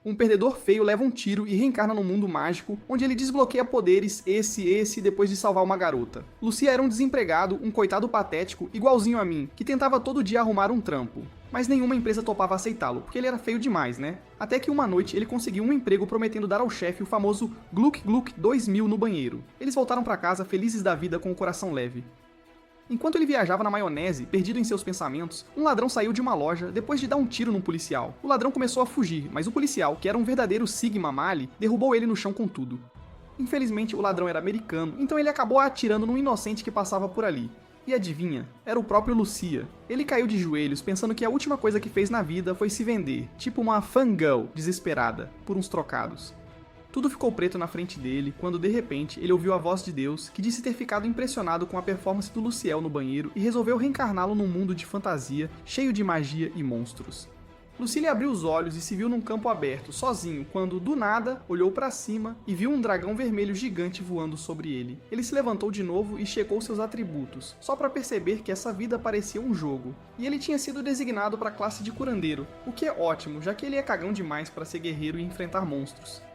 Um perdedor feio leva um tiro e reencarna num mundo mágico, onde ele desbloqueia poderes esse depois de salvar uma garota. Lucia era um desempregado, um coitado patético, igualzinho a mim, que tentava todo dia arrumar um trampo. Mas nenhuma empresa topava aceitá-lo, porque ele era feio demais, né? Até que uma noite ele conseguiu um emprego prometendo dar ao chefe o famoso Gluck Gluck 2000 no banheiro. Eles voltaram para casa felizes da vida com o coração leve. Enquanto ele viajava na maionese, perdido em seus pensamentos, um ladrão saiu de uma loja depois de dar um tiro num policial. O ladrão começou a fugir, mas o policial, que era um verdadeiro Sigma Mali, derrubou ele no chão com tudo. Infelizmente, o ladrão era americano, então ele acabou atirando num inocente que passava por ali. E adivinha? Era o próprio Lucia. Ele caiu de joelhos pensando que a última coisa que fez na vida foi se vender, tipo uma fangirl desesperada, por uns trocados. Tudo ficou preto na frente dele, quando de repente ele ouviu a voz de Deus, que disse ter ficado impressionado com a performance do Luciel no banheiro e resolveu reencarná-lo num mundo de fantasia, cheio de magia e monstros. Lucille abriu os olhos e se viu num campo aberto, sozinho, quando, do nada, olhou para cima e viu um dragão vermelho gigante voando sobre ele. Ele se levantou de novo e checou seus atributos, só para perceber que essa vida parecia um jogo. E ele tinha sido designado para a classe de curandeiro, o que é ótimo, já que ele é cagão demais para ser guerreiro e enfrentar monstros.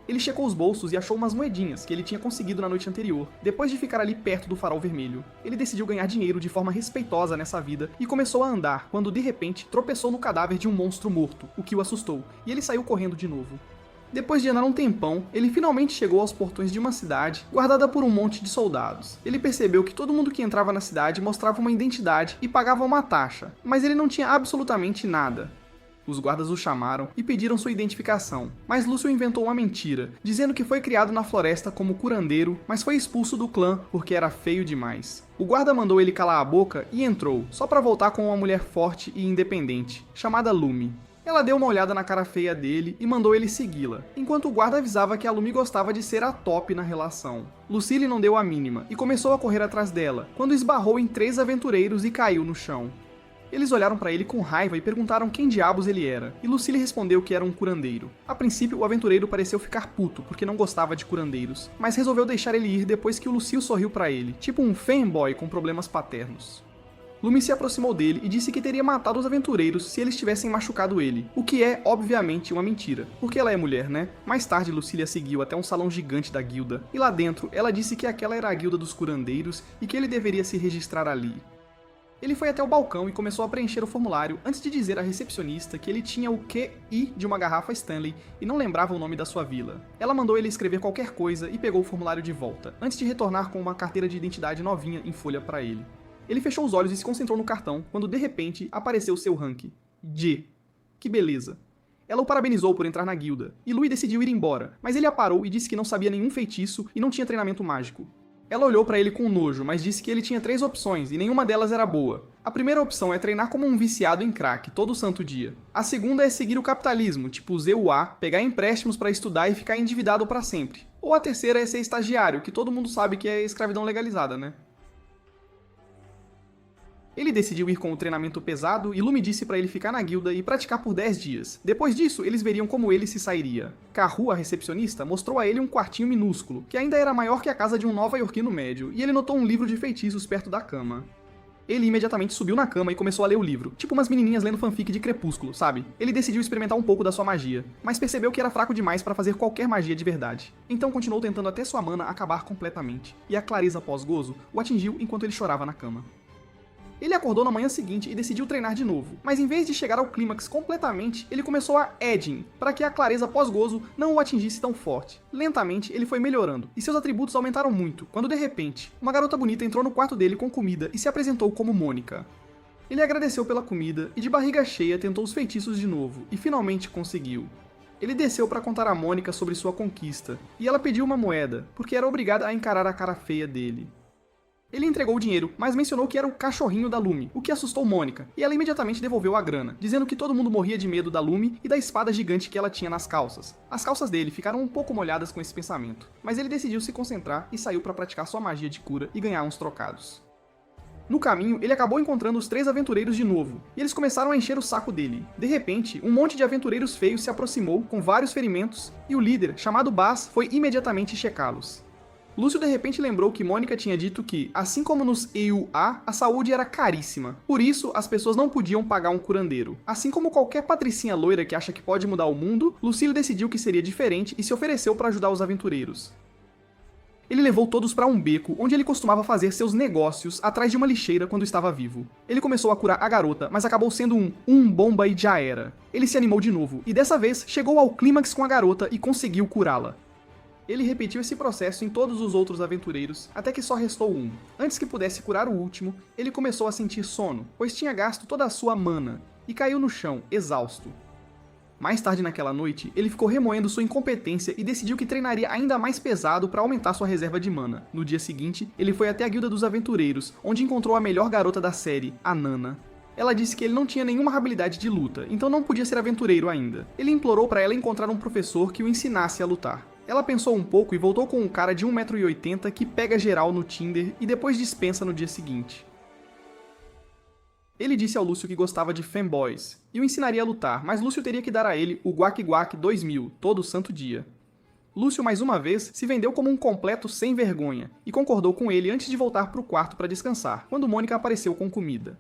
Ele checou os bolsos e achou umas moedinhas que ele tinha conseguido na noite anterior, depois de ficar ali perto do farol vermelho. Ele decidiu ganhar dinheiro de forma respeitosa nessa vida e começou a andar, quando de repente tropeçou no cadáver de um monstro morto, o que o assustou, e ele saiu correndo de novo. Depois de andar um tempão, ele finalmente chegou aos portões de uma cidade, guardada por um monte de soldados. Ele percebeu que todo mundo que entrava na cidade mostrava uma identidade e pagava uma taxa, mas ele não tinha absolutamente nada. Os guardas o chamaram e pediram sua identificação, mas Lúcio inventou uma mentira, dizendo que foi criado na floresta como curandeiro, mas foi expulso do clã porque era feio demais. O guarda mandou ele calar a boca e entrou, só para voltar com uma mulher forte e independente, chamada Lumi. Ela deu uma olhada na cara feia dele e mandou ele segui-la, enquanto o guarda avisava que a Lumi gostava de ser a top na relação. Lucille não deu a mínima e começou a correr atrás dela, quando esbarrou em 3 aventureiros e caiu no chão. Eles olharam para ele com raiva e perguntaram quem diabos ele era, e Lucille respondeu que era um curandeiro. A princípio, o aventureiro pareceu ficar puto, porque não gostava de curandeiros, mas resolveu deixar ele ir depois que o Lucio sorriu para ele, tipo um fanboy com problemas paternos. Lumi se aproximou dele e disse que teria matado os aventureiros se eles tivessem machucado ele, o que é, obviamente, uma mentira, porque ela é mulher, né? Mais tarde, Lucille a seguiu até um salão gigante da guilda, e lá dentro, ela disse que aquela era a guilda dos curandeiros e que ele deveria se registrar ali. Ele foi até o balcão e começou a preencher o formulário antes de dizer à recepcionista que ele tinha o QI de uma garrafa Stanley e não lembrava o nome da sua vila. Ela mandou ele escrever qualquer coisa e pegou o formulário de volta, antes de retornar com uma carteira de identidade novinha em folha para ele. Ele fechou os olhos e se concentrou no cartão, quando de repente apareceu seu rank. G. Que beleza. Ela o parabenizou por entrar na guilda, e Louis decidiu ir embora, mas ele a parou e disse que não sabia nenhum feitiço e não tinha treinamento mágico. Ela olhou pra ele com nojo, mas disse que ele tinha 3 opções e nenhuma delas era boa. A primeira opção é treinar como um viciado em crack todo santo dia. A segunda é seguir o capitalismo, tipo ZUA, pegar empréstimos pra estudar e ficar endividado pra sempre. Ou a terceira é ser estagiário, que todo mundo sabe que é escravidão legalizada, né? Ele decidiu ir com o treinamento pesado e Lumi disse pra ele ficar na guilda e praticar por 10 dias. Depois disso, eles veriam como ele se sairia. Karu, a recepcionista, mostrou a ele um quartinho minúsculo, que ainda era maior que a casa de um nova-iorquino médio, e ele notou um livro de feitiços perto da cama. Ele imediatamente subiu na cama e começou a ler o livro, tipo umas menininhas lendo fanfic de Crepúsculo, sabe? Ele decidiu experimentar um pouco da sua magia, mas percebeu que era fraco demais pra fazer qualquer magia de verdade. Então continuou tentando até sua mana acabar completamente, e a Clarisa pós-gozo o atingiu enquanto ele chorava na cama. Ele acordou na manhã seguinte e decidiu treinar de novo, mas em vez de chegar ao clímax completamente, ele começou a edging, para que a clareza pós-gozo não o atingisse tão forte. Lentamente, ele foi melhorando, e seus atributos aumentaram muito, quando de repente, uma garota bonita entrou no quarto dele com comida e se apresentou como Mônica. Ele agradeceu pela comida e de barriga cheia tentou os feitiços de novo, e finalmente conseguiu. Ele desceu para contar a Mônica sobre sua conquista, e ela pediu uma moeda, porque era obrigada a encarar a cara feia dele. Ele entregou o dinheiro, mas mencionou que era o cachorrinho da Lumi, o que assustou Mônica, e ela imediatamente devolveu a grana, dizendo que todo mundo morria de medo da Lumi e da espada gigante que ela tinha nas calças. As calças dele ficaram um pouco molhadas com esse pensamento, mas ele decidiu se concentrar e saiu para praticar sua magia de cura e ganhar uns trocados. No caminho, ele acabou encontrando os 3 aventureiros de novo, e eles começaram a encher o saco dele. De repente, um monte de aventureiros feios se aproximou, com vários ferimentos, e o líder, chamado Baz, foi imediatamente checá-los. Lúcio de repente lembrou que Mônica tinha dito que, assim como nos EUA, a saúde era caríssima. Por isso, as pessoas não podiam pagar um curandeiro. Assim como qualquer patricinha loira que acha que pode mudar o mundo, Lucille decidiu que seria diferente e se ofereceu para ajudar os aventureiros. Ele levou todos para um beco, onde ele costumava fazer seus negócios atrás de uma lixeira quando estava vivo. Ele começou a curar a garota, mas acabou sendo um bomba e já era. Ele se animou de novo, e dessa vez chegou ao clímax com a garota e conseguiu curá-la. Ele repetiu esse processo em todos os outros aventureiros, até que só restou um. Antes que pudesse curar o último, ele começou a sentir sono, pois tinha gasto toda a sua mana, e caiu no chão, exausto. Mais tarde naquela noite, ele ficou remoendo sua incompetência e decidiu que treinaria ainda mais pesado para aumentar sua reserva de mana. No dia seguinte, ele foi até a Guilda dos Aventureiros, onde encontrou a melhor garota da série, a Nana. Ela disse que ele não tinha nenhuma habilidade de luta, então não podia ser aventureiro ainda. Ele implorou para ela encontrar um professor que o ensinasse a lutar. Ela pensou um pouco e voltou com um cara de 1,80 m que pega geral no Tinder e depois dispensa no dia seguinte. Ele disse ao Lúcio que gostava de fanboys, e o ensinaria a lutar, mas Lúcio teria que dar a ele o Guac Guac 2000, todo santo dia. Lúcio, mais uma vez, se vendeu como um completo sem vergonha, e concordou com ele antes de voltar para o quarto para descansar, quando Mônica apareceu com comida.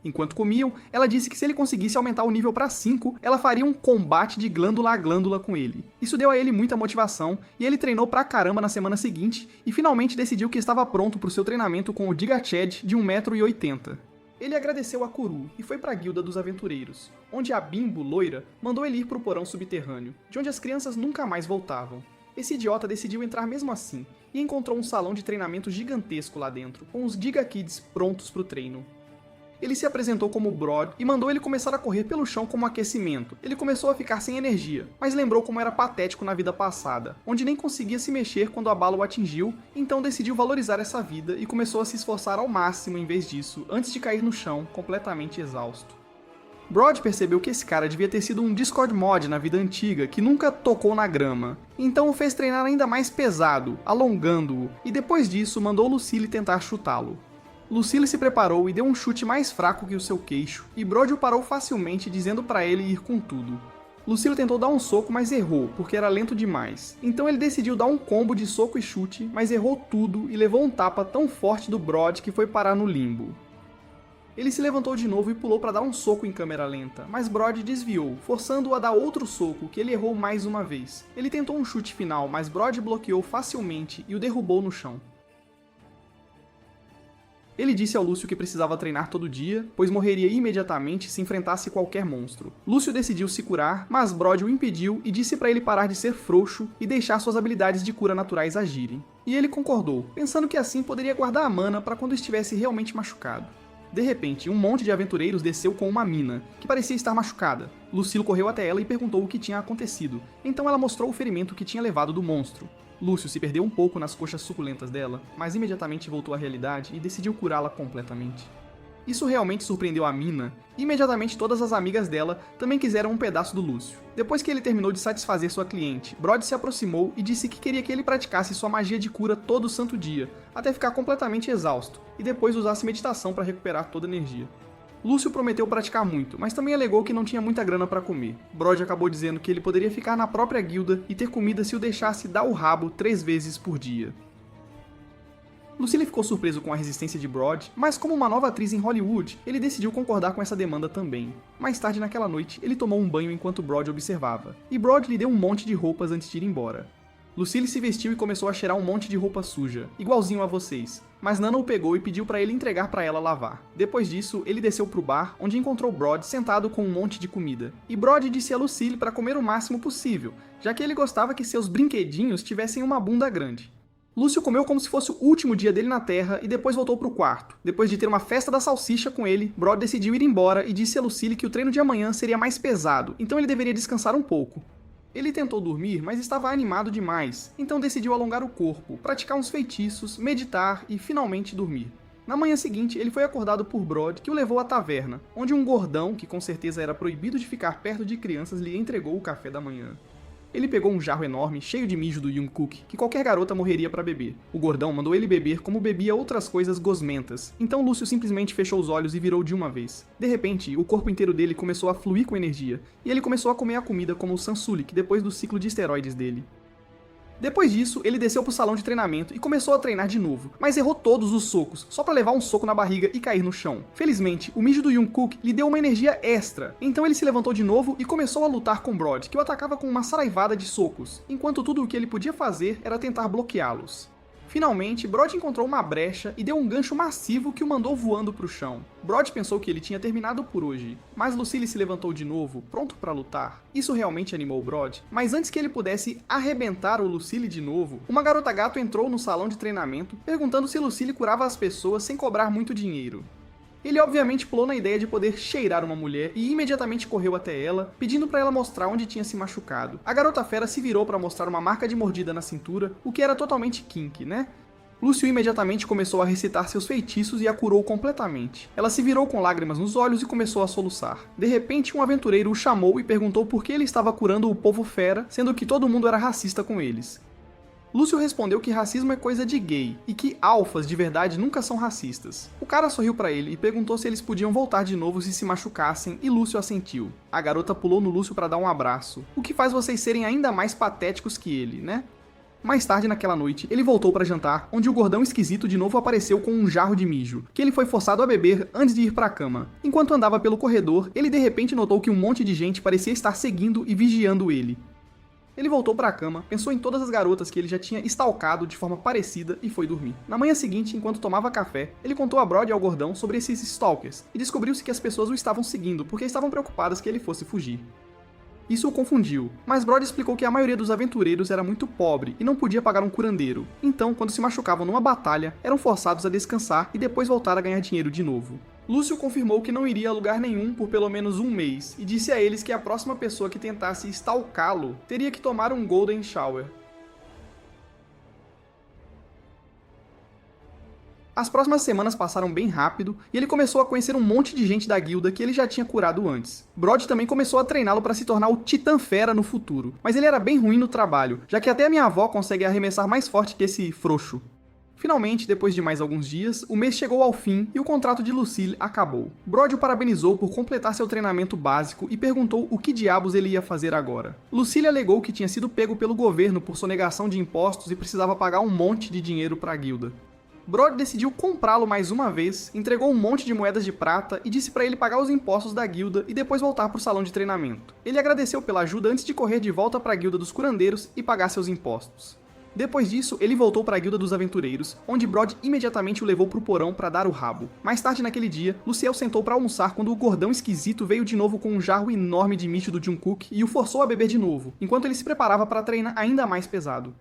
Enquanto comiam, ela disse que se ele conseguisse aumentar o nível para 5, ela faria um combate de glândula a glândula com ele. Isso deu a ele muita motivação, e ele treinou pra caramba na semana seguinte, e finalmente decidiu que estava pronto para o seu treinamento com o Giga Chad de 1,80 m. Ele agradeceu a Kuru e foi para a Guilda dos Aventureiros, onde a Bimbo, loira, mandou ele ir para o porão subterrâneo, de onde as crianças nunca mais voltavam. Esse idiota decidiu entrar mesmo assim, e encontrou um salão de treinamento gigantesco lá dentro, com os Giga Kids prontos para o treino. Ele se apresentou como Brod e mandou ele começar a correr pelo chão como aquecimento. Ele começou a ficar sem energia, mas lembrou como era patético na vida passada, onde nem conseguia se mexer quando a bala o atingiu, então decidiu valorizar essa vida e começou a se esforçar ao máximo em vez disso, antes de cair no chão, completamente exausto. Brod percebeu que esse cara devia ter sido um Discord mod na vida antiga, que nunca tocou na grama, então o fez treinar ainda mais pesado, alongando-o, e depois disso mandou Lucille tentar chutá-lo. Lucille se preparou e deu um chute mais fraco que o seu queixo, e Brod o parou facilmente, dizendo para ele ir com tudo. Lucille tentou dar um soco, mas errou, porque era lento demais. Então ele decidiu dar um combo de soco e chute, mas errou tudo e levou um tapa tão forte do Brod que foi parar no limbo. Ele se levantou de novo e pulou para dar um soco em câmera lenta, mas Brod desviou, forçando-o a dar outro soco, que ele errou mais uma vez. Ele tentou um chute final, mas Brod bloqueou facilmente e o derrubou no chão. Ele disse ao Lúcio que precisava treinar todo dia, pois morreria imediatamente se enfrentasse qualquer monstro. Lúcio decidiu se curar, mas Brod o impediu e disse para ele parar de ser frouxo e deixar suas habilidades de cura naturais agirem. E ele concordou, pensando que assim poderia guardar a mana para quando estivesse realmente machucado. De repente, um monte de aventureiros desceu com uma mina, que parecia estar machucada. Lucille correu até ela e perguntou o que tinha acontecido, então ela mostrou o ferimento que tinha levado do monstro. Lúcio se perdeu um pouco nas coxas suculentas dela, mas imediatamente voltou à realidade e decidiu curá-la completamente. Isso realmente surpreendeu a mina, e imediatamente todas as amigas dela também quiseram um pedaço do Lúcio. Depois que ele terminou de satisfazer sua cliente, Brod se aproximou e disse que queria que ele praticasse sua magia de cura todo santo dia, até ficar completamente exausto, e depois usasse meditação para recuperar toda a energia. Lúcio prometeu praticar muito, mas também alegou que não tinha muita grana para comer. Brod acabou dizendo que ele poderia ficar na própria guilda e ter comida se o deixasse dar o rabo 3 vezes por dia. Lucille ficou surpreso com a resistência de Brod, mas como uma nova atriz em Hollywood, ele decidiu concordar com essa demanda também. Mais tarde naquela noite, ele tomou um banho enquanto Brod observava, e Brod lhe deu um monte de roupas antes de ir embora. Lucille se vestiu e começou a cheirar um monte de roupa suja, igualzinho a vocês, mas Nana o pegou e pediu para ele entregar para ela lavar. Depois disso, ele desceu pro bar, onde encontrou Brod sentado com um monte de comida. E Brod disse a Lucille para comer o máximo possível, já que ele gostava que seus brinquedinhos tivessem uma bunda grande. Lúcio comeu como se fosse o último dia dele na Terra e depois voltou pro quarto. Depois de ter uma festa da salsicha com ele, Brod decidiu ir embora e disse a Lucille que o treino de amanhã seria mais pesado, então ele deveria descansar um pouco. Ele tentou dormir, mas estava animado demais, então decidiu alongar o corpo, praticar uns feitiços, meditar e finalmente dormir. Na manhã seguinte, ele foi acordado por Brod, que o levou à taverna, onde um gordão, que com certeza era proibido de ficar perto de crianças, lhe entregou o café da manhã. Ele pegou um jarro enorme, cheio de mijo do Jungkook, que qualquer garota morreria para beber. O gordão mandou ele beber como bebia outras coisas gosmentas, então Lúcio simplesmente fechou os olhos e virou de uma vez. De repente, o corpo inteiro dele começou a fluir com energia, e ele começou a comer a comida como o Sansulik depois do ciclo de esteroides dele. Depois disso, ele desceu pro salão de treinamento e começou a treinar de novo, mas errou todos os socos, só pra levar um soco na barriga e cair no chão. Felizmente, o mijo do Jungkook lhe deu uma energia extra, então ele se levantou de novo e começou a lutar com Brod, que o atacava com uma saraivada de socos, enquanto tudo o que ele podia fazer era tentar bloqueá-los. Finalmente, Brod encontrou uma brecha e deu um gancho massivo que o mandou voando pro chão. Brod pensou que ele tinha terminado por hoje, mas Lucille se levantou de novo, pronto para lutar. Isso realmente animou Brod, mas antes que ele pudesse arrebentar o Lucille de novo, uma garota gato entrou no salão de treinamento, perguntando se Lucille curava as pessoas sem cobrar muito dinheiro. Ele obviamente pulou na ideia de poder cheirar uma mulher e imediatamente correu até ela, pedindo para ela mostrar onde tinha se machucado. A garota fera se virou para mostrar uma marca de mordida na cintura, o que era totalmente kink, né? Lúcio imediatamente começou a recitar seus feitiços e a curou completamente. Ela se virou com lágrimas nos olhos e começou a soluçar. De repente, um aventureiro o chamou e perguntou por que ele estava curando o povo fera, sendo que todo mundo era racista com eles. Lúcio respondeu que racismo é coisa de gay, e que alfas de verdade nunca são racistas. O cara sorriu pra ele e perguntou se eles podiam voltar de novo se machucassem, e Lúcio assentiu. A garota pulou no Lúcio pra dar um abraço, o que faz vocês serem ainda mais patéticos que ele, né? Mais tarde naquela noite, ele voltou pra jantar, onde o gordão esquisito de novo apareceu com um jarro de mijo, que ele foi forçado a beber antes de ir pra cama. Enquanto andava pelo corredor, ele de repente notou que um monte de gente parecia estar seguindo e vigiando ele. Ele voltou para a cama, pensou em todas as garotas que ele já tinha stalkado de forma parecida e foi dormir. Na manhã seguinte, enquanto tomava café, ele contou a Brod e ao gordão sobre esses stalkers e descobriu-se que as pessoas o estavam seguindo porque estavam preocupadas que ele fosse fugir. Isso o confundiu, mas Brod explicou que a maioria dos aventureiros era muito pobre e não podia pagar um curandeiro. Então, quando se machucavam numa batalha, eram forçados a descansar e depois voltar a ganhar dinheiro de novo. Lúcio confirmou que não iria a lugar nenhum por pelo menos um mês e disse a eles que a próxima pessoa que tentasse stalká-lo teria que tomar um Golden Shower. As próximas semanas passaram bem rápido e ele começou a conhecer um monte de gente da guilda que ele já tinha curado antes. Brod também começou a treiná-lo para se tornar o Titã Fera no futuro, mas ele era bem ruim no trabalho, já que até a minha avó consegue arremessar mais forte que esse frouxo. Finalmente, depois de mais alguns dias, o mês chegou ao fim e o contrato de Lucille acabou. Brod o parabenizou por completar seu treinamento básico e perguntou o que diabos ele ia fazer agora. Lucille alegou que tinha sido pego pelo governo por sonegação de impostos e precisava pagar um monte de dinheiro para a guilda. Brod decidiu comprá-lo mais uma vez, entregou um monte de moedas de prata e disse para ele pagar os impostos da guilda e depois voltar para o salão de treinamento. Ele agradeceu pela ajuda antes de correr de volta para a guilda dos curandeiros e pagar seus impostos. Depois disso, ele voltou para a guilda dos aventureiros, onde Brod imediatamente o levou para o porão para dar o rabo. Mais tarde naquele dia, Luciel sentou para almoçar quando o gordão esquisito veio de novo com um jarro enorme de micho do Jungkook e o forçou a beber de novo, enquanto ele se preparava para treinar ainda mais pesado.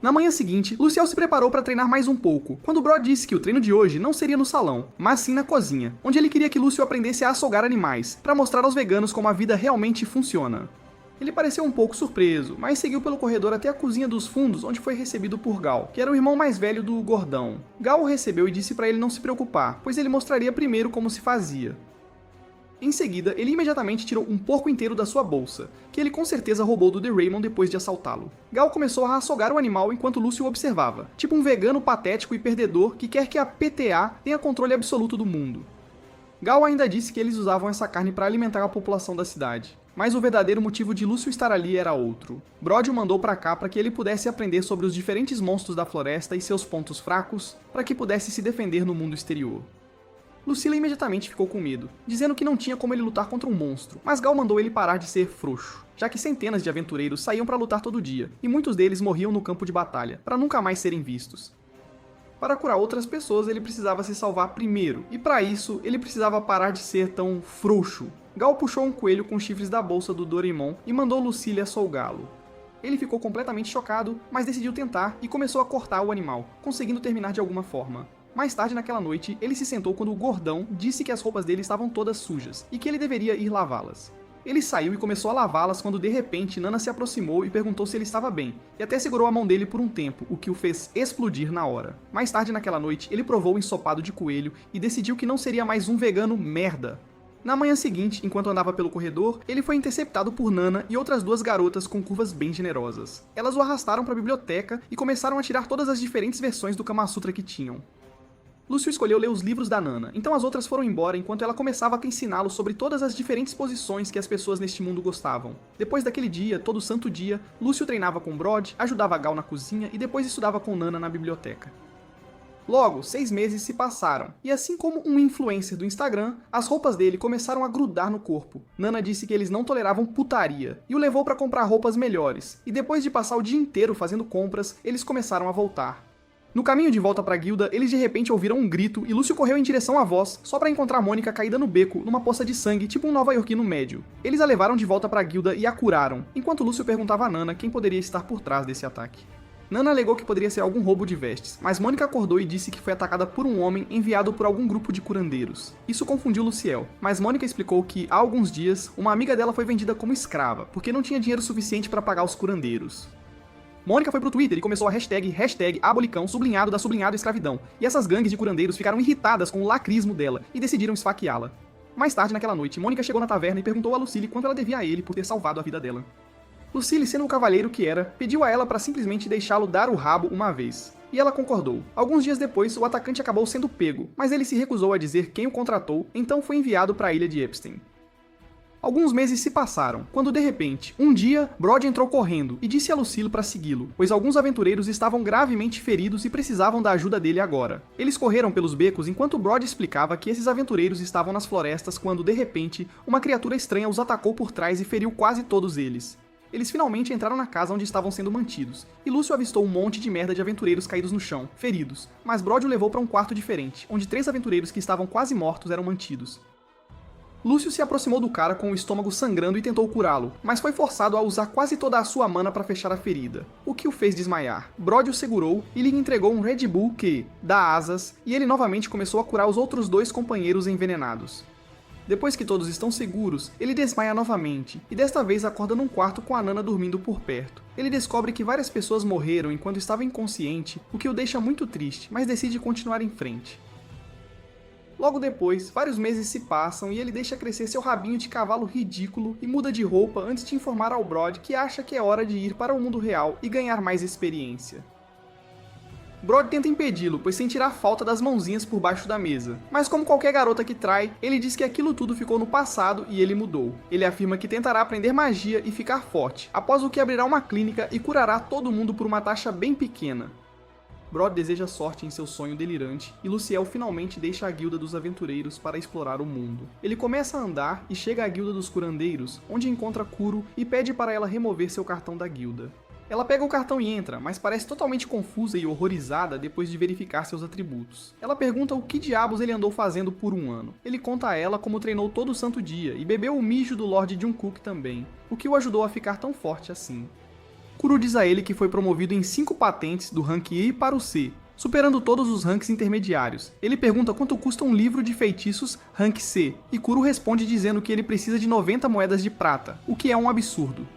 Na manhã seguinte, Luciel se preparou para treinar mais um pouco, quando Brod disse que o treino de hoje não seria no salão, mas sim na cozinha, onde ele queria que Lúcio aprendesse a açougar animais, para mostrar aos veganos como a vida realmente funciona. Ele pareceu um pouco surpreso, mas seguiu pelo corredor até a cozinha dos fundos, onde foi recebido por Gal, que era o irmão mais velho do gordão. Gal o recebeu e disse para ele não se preocupar, pois ele mostraria primeiro como se fazia. Em seguida, ele imediatamente tirou um porco inteiro da sua bolsa, que ele com certeza roubou do The Raymond depois de assaltá-lo. Gal começou a açougar o animal enquanto Lúcio o observava, tipo um vegano patético e perdedor que quer que a PTA tenha controle absoluto do mundo. Gal ainda disse que eles usavam essa carne para alimentar a população da cidade. Mas o verdadeiro motivo de Lúcio estar ali era outro. Brod o mandou pra cá para que ele pudesse aprender sobre os diferentes monstros da floresta e seus pontos fracos, para que pudesse se defender no mundo exterior. Lucille imediatamente ficou com medo, dizendo que não tinha como ele lutar contra um monstro, mas Gal mandou ele parar de ser frouxo, já que centenas de aventureiros saíam para lutar todo dia, e muitos deles morriam no campo de batalha, para nunca mais serem vistos. Para curar outras pessoas, ele precisava se salvar primeiro, e para isso, ele precisava parar de ser tão frouxo. Gal puxou um coelho com chifres da bolsa do Doraemon e mandou Lucille açougá-lo. Ele ficou completamente chocado, mas decidiu tentar e começou a cortar o animal, conseguindo terminar de alguma forma. Mais tarde naquela noite, ele se sentou quando o gordão disse que as roupas dele estavam todas sujas e que ele deveria ir lavá-las. Ele saiu e começou a lavá-las quando de repente Nana se aproximou e perguntou se ele estava bem, e até segurou a mão dele por um tempo, o que o fez explodir na hora. Mais tarde naquela noite, ele provou o ensopado de coelho e decidiu que não seria mais um vegano merda. Na manhã seguinte, enquanto andava pelo corredor, ele foi interceptado por Nana e outras duas garotas com curvas bem generosas. Elas o arrastaram para a biblioteca e começaram a tirar todas as diferentes versões do Kama Sutra que tinham. Lúcio escolheu ler os livros da Nana, então as outras foram embora enquanto ela começava a ensiná-lo sobre todas as diferentes posições que as pessoas neste mundo gostavam. Depois daquele dia, todo santo dia, Lúcio treinava com Brod, ajudava Gal na cozinha e depois estudava com Nana na biblioteca. Logo, 6 meses se passaram, e assim como um influencer do Instagram, as roupas dele começaram a grudar no corpo. Nana disse que eles não toleravam putaria, e o levou para comprar roupas melhores, e depois de passar o dia inteiro fazendo compras, eles começaram a voltar. No caminho de volta pra guilda, eles de repente ouviram um grito e Lúcio correu em direção à voz, só pra encontrar Mônica caída no beco, numa poça de sangue, tipo um nova-iorquino médio. Eles a levaram de volta pra guilda e a curaram, enquanto Lúcio perguntava a Nana quem poderia estar por trás desse ataque. Nana alegou que poderia ser algum roubo de vestes, mas Mônica acordou e disse que foi atacada por um homem enviado por algum grupo de curandeiros. Isso confundiu Luciel, mas Mônica explicou que, há alguns dias, uma amiga dela foi vendida como escrava, porque não tinha dinheiro suficiente para pagar os curandeiros. Mônica foi pro Twitter e começou a hashtag abolicão sublinhado da sublinhado escravidão, e essas gangues de curandeiros ficaram irritadas com o lacrismo dela e decidiram esfaqueá-la. Mais tarde naquela noite, Mônica chegou na taverna e perguntou a Lucille quanto ela devia a ele por ter salvado a vida dela. Lucille, sendo o cavalheiro que era, pediu a ela para simplesmente deixá-lo dar o rabo uma vez. E ela concordou. Alguns dias depois, o atacante acabou sendo pego, mas ele se recusou a dizer quem o contratou, então foi enviado para a ilha de Epstein. Alguns meses se passaram, quando de repente, um dia, Brod entrou correndo e disse a Lucille para segui-lo, pois alguns aventureiros estavam gravemente feridos e precisavam da ajuda dele agora. Eles correram pelos becos enquanto Brod explicava que esses aventureiros estavam nas florestas quando, de repente, uma criatura estranha os atacou por trás e feriu quase todos eles. Eles finalmente entraram na casa onde estavam sendo mantidos, e Lúcio avistou um monte de merda de aventureiros caídos no chão, feridos, mas Brod o levou para um quarto diferente, onde 3 aventureiros que estavam quase mortos eram mantidos. Lúcio se aproximou do cara com o estômago sangrando e tentou curá-lo, mas foi forçado a usar quase toda a sua mana para fechar a ferida, o que o fez desmaiar. Brod o segurou e lhe entregou um Red Bull que dá asas, e ele novamente começou a curar os outros 2 companheiros envenenados. Depois que todos estão seguros, ele desmaia novamente, e desta vez acorda num quarto com a Nana dormindo por perto. Ele descobre que várias pessoas morreram enquanto estava inconsciente, o que o deixa muito triste, mas decide continuar em frente. Logo depois, vários meses se passam e ele deixa crescer seu rabinho de cavalo ridículo e muda de roupa antes de informar ao Brod que acha que é hora de ir para o mundo real e ganhar mais experiência. Brod tenta impedi-lo, pois sentirá falta das mãozinhas por baixo da mesa. Mas como qualquer garota que trai, ele diz que aquilo tudo ficou no passado e ele mudou. Ele afirma que tentará aprender magia e ficar forte, após o que abrirá uma clínica e curará todo mundo por uma taxa bem pequena. Brod deseja sorte em seu sonho delirante, e Luciel finalmente deixa a guilda dos aventureiros para explorar o mundo. Ele começa a andar e chega à guilda dos curandeiros, onde encontra Kuro e pede para ela remover seu cartão da guilda. Ela pega o cartão e entra, mas parece totalmente confusa e horrorizada depois de verificar seus atributos. Ela pergunta o que diabos ele andou fazendo por um ano. Ele conta a ela como treinou todo santo dia e bebeu o mijo do Lord Jungkook também, o que o ajudou a ficar tão forte assim. Kuro diz a ele que foi promovido em 5 patentes do rank E para o C, superando todos os ranks intermediários. Ele pergunta quanto custa um livro de feitiços rank C, e Kuro responde dizendo que ele precisa de 90 moedas de prata, o que é um absurdo.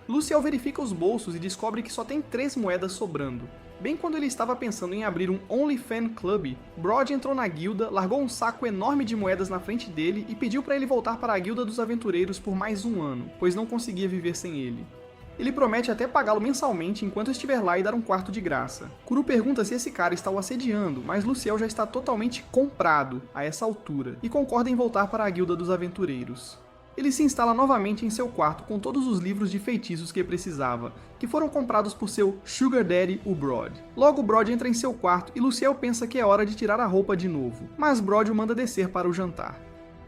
Luciel verifica os bolsos e descobre que só tem 3 moedas sobrando. Bem quando ele estava pensando em abrir um OnlyFans Club, Brod entrou na guilda, largou um saco enorme de moedas na frente dele e pediu para ele voltar para a guilda dos aventureiros por mais um ano, pois não conseguia viver sem ele. Ele promete até pagá-lo mensalmente enquanto estiver lá e dar um quarto de graça. Kuro pergunta se esse cara está o assediando, mas Luciel já está totalmente comprado a essa altura e concorda em voltar para a guilda dos aventureiros. Ele se instala novamente em seu quarto com todos os livros de feitiços que precisava, que foram comprados por seu Sugar Daddy, o Brod. Logo Brod entra em seu quarto e Luciel pensa que é hora de tirar a roupa de novo, mas Brod o manda descer para o jantar.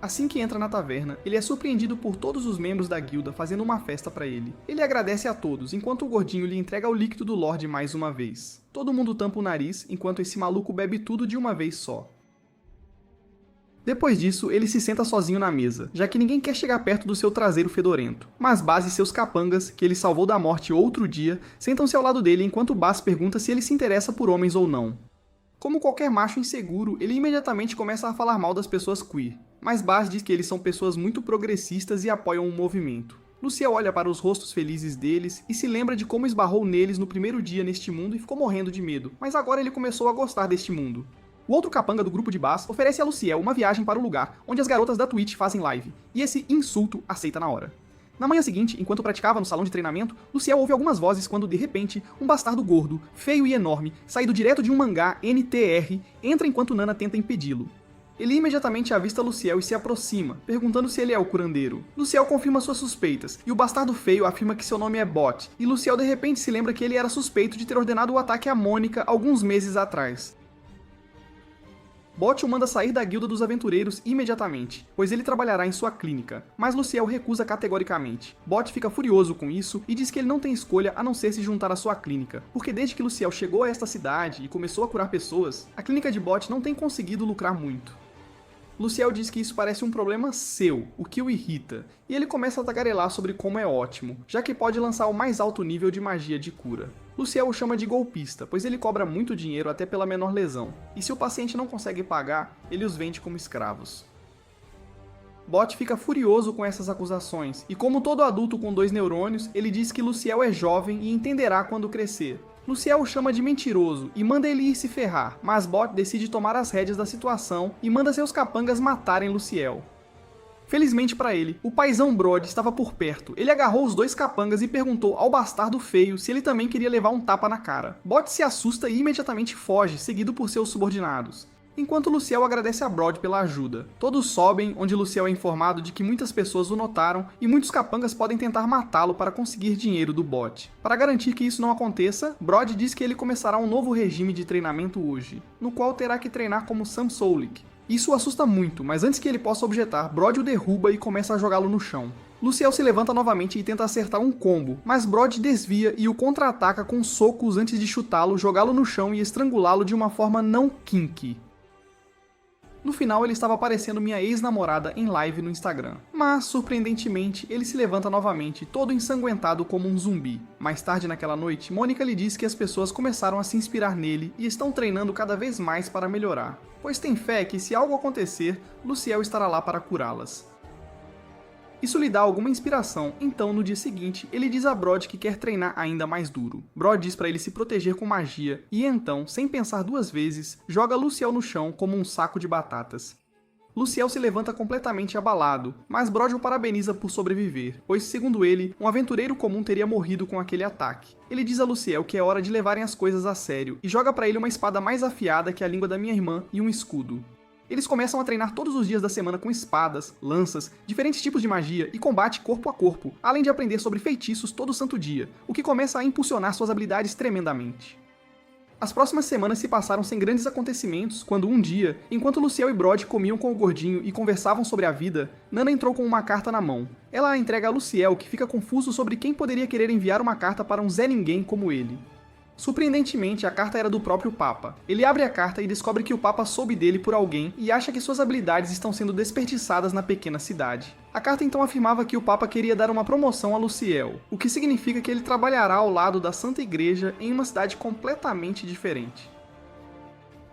Assim que entra na taverna, ele é surpreendido por todos os membros da guilda fazendo uma festa para ele. Ele agradece a todos, enquanto o gordinho lhe entrega o líquido do Lorde mais uma vez. Todo mundo tampa o nariz, enquanto esse maluco bebe tudo de uma vez só. Depois disso, ele se senta sozinho na mesa, já que ninguém quer chegar perto do seu traseiro fedorento. Mas Baz e seus capangas, que ele salvou da morte outro dia, sentam-se ao lado dele enquanto Baz pergunta se ele se interessa por homens ou não. Como qualquer macho inseguro, ele imediatamente começa a falar mal das pessoas queer. Mas Baz diz que eles são pessoas muito progressistas e apoiam o movimento. Luciel olha para os rostos felizes deles e se lembra de como esbarrou neles no primeiro dia neste mundo e ficou morrendo de medo, mas agora ele começou a gostar deste mundo. O outro capanga do grupo de Baz oferece a Luciel uma viagem para o lugar onde as garotas da Twitch fazem live, e esse insulto aceita na hora. Na manhã seguinte, enquanto praticava no salão de treinamento, Luciel ouve algumas vozes quando, de repente, um bastardo gordo, feio e enorme, saído direto de um mangá NTR, entra enquanto Nana tenta impedi-lo. Ele imediatamente avista Luciel e se aproxima, perguntando se ele é o curandeiro. Luciel confirma suas suspeitas, e o bastardo feio afirma que seu nome é Bot, e Luciel de repente se lembra que ele era suspeito de ter ordenado o ataque a Mônica alguns meses atrás. Bot o manda sair da guilda dos aventureiros imediatamente, pois ele trabalhará em sua clínica, mas Luciel recusa categoricamente. Bot fica furioso com isso e diz que ele não tem escolha a não ser se juntar à sua clínica, porque desde que Luciel chegou a esta cidade e começou a curar pessoas, a clínica de Bot não tem conseguido lucrar muito. Luciel diz que isso parece um problema seu, o que o irrita, e ele começa a tagarelar sobre como é ótimo, já que pode lançar o mais alto nível de magia de cura. Luciel o chama de golpista, pois ele cobra muito dinheiro até pela menor lesão, e se o paciente não consegue pagar, ele os vende como escravos. Bot fica furioso com essas acusações, e como todo adulto com 2 neurônios, ele diz que Luciel é jovem e entenderá quando crescer. Luciel o chama de mentiroso e manda ele ir se ferrar, mas Bot decide tomar as rédeas da situação e manda seus capangas matarem Luciel. Felizmente para ele, o paizão Brod estava por perto. Ele agarrou os 2 capangas e perguntou ao bastardo feio se ele também queria levar um tapa na cara. Bot se assusta e imediatamente foge, seguido por seus subordinados. Enquanto Luciel agradece a Brod pela ajuda. Todos sobem, onde Luciel é informado de que muitas pessoas o notaram e muitos capangas podem tentar matá-lo para conseguir dinheiro do Bot. Para garantir que isso não aconteça, Brod diz que ele começará um novo regime de treinamento hoje, no qual terá que treinar como Sam Soulik. Isso o assusta muito, mas antes que ele possa objetar, Brod o derruba e começa a jogá-lo no chão. Luciel se levanta novamente e tenta acertar um combo, mas Brod desvia e o contra-ataca com socos antes de chutá-lo, jogá-lo no chão e estrangulá-lo de uma forma não kinky. No final, ele estava aparecendo minha ex-namorada em live no Instagram. Mas, surpreendentemente, ele se levanta novamente, todo ensanguentado como um zumbi. Mais tarde naquela noite, Mônica lhe diz que as pessoas começaram a se inspirar nele e estão treinando cada vez mais para melhorar, pois tem fé que, se algo acontecer, Luciel estará lá para curá-las. Isso lhe dá alguma inspiração, então no dia seguinte ele diz a Brod que quer treinar ainda mais duro. Brod diz para ele se proteger com magia e então, sem pensar 2 vezes, joga Luciel no chão como um saco de batatas. Luciel se levanta completamente abalado, mas Brod o parabeniza por sobreviver, pois segundo ele, um aventureiro comum teria morrido com aquele ataque. Ele diz a Luciel que é hora de levarem as coisas a sério e joga para ele uma espada mais afiada que a língua da minha irmã e um escudo. Eles começam a treinar todos os dias da semana com espadas, lanças, diferentes tipos de magia e combate corpo a corpo, além de aprender sobre feitiços todo santo dia, o que começa a impulsionar suas habilidades tremendamente. As próximas semanas se passaram sem grandes acontecimentos, quando um dia, enquanto Luciel e Brod comiam com o gordinho e conversavam sobre a vida, Nana entrou com uma carta na mão. Ela a entrega a Luciel, que fica confuso sobre quem poderia querer enviar uma carta para um Zé Ninguém como ele. Surpreendentemente, a carta era do próprio Papa. Ele abre a carta e descobre que o Papa soube dele por alguém e acha que suas habilidades estão sendo desperdiçadas na pequena cidade. A carta então afirmava que o Papa queria dar uma promoção a Luciel, o que significa que ele trabalhará ao lado da Santa Igreja em uma cidade completamente diferente.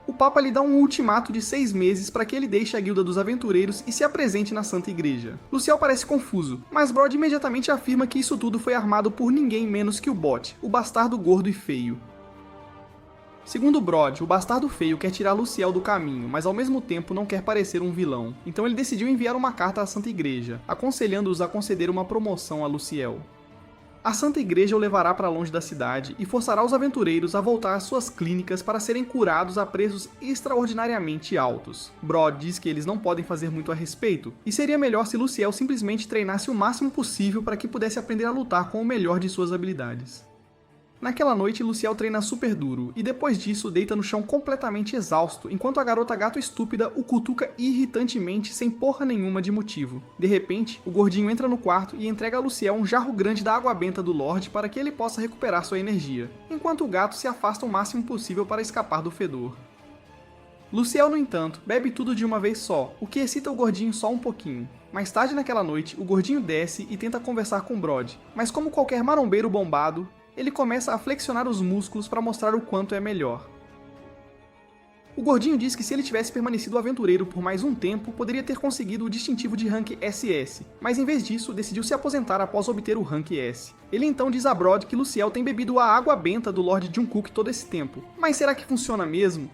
O Papa lhe dá um ultimato de 6 meses para que ele deixe a Guilda dos Aventureiros e se apresente na Santa Igreja. Luciel parece confuso, mas Brod imediatamente afirma que isso tudo foi armado por ninguém menos que o Bot, o bastardo gordo e feio. Segundo Brod, o bastardo feio quer tirar Luciel do caminho, mas ao mesmo tempo não quer parecer um vilão. Então ele decidiu enviar uma carta à Santa Igreja, aconselhando-os a conceder uma promoção a Luciel. A Santa Igreja o levará para longe da cidade e forçará os aventureiros a voltar às suas clínicas para serem curados a preços extraordinariamente altos. Brod diz que eles não podem fazer muito a respeito, e seria melhor se Luciel simplesmente treinasse o máximo possível para que pudesse aprender a lutar com o melhor de suas habilidades. Naquela noite, Luciel treina super duro, e depois disso deita no chão completamente exausto, enquanto a garota gato estúpida o cutuca irritantemente sem porra nenhuma de motivo. De repente, o gordinho entra no quarto e entrega a Luciel um jarro grande da água benta do Lorde para que ele possa recuperar sua energia, enquanto o gato se afasta o máximo possível para escapar do fedor. Luciel, no entanto, bebe tudo de uma vez só, o que excita o gordinho só um pouquinho. Mais tarde naquela noite, o gordinho desce e tenta conversar com Brod, mas como qualquer marombeiro bombado, ele começa a flexionar os músculos para mostrar o quanto é melhor. O gordinho diz que se ele tivesse permanecido aventureiro por mais um tempo, poderia ter conseguido o distintivo de rank SS, mas em vez disso, decidiu se aposentar após obter o rank S. Ele então diz a Brod que Luciel tem bebido a água benta do Lord Jungkook todo esse tempo. Mas será que funciona mesmo?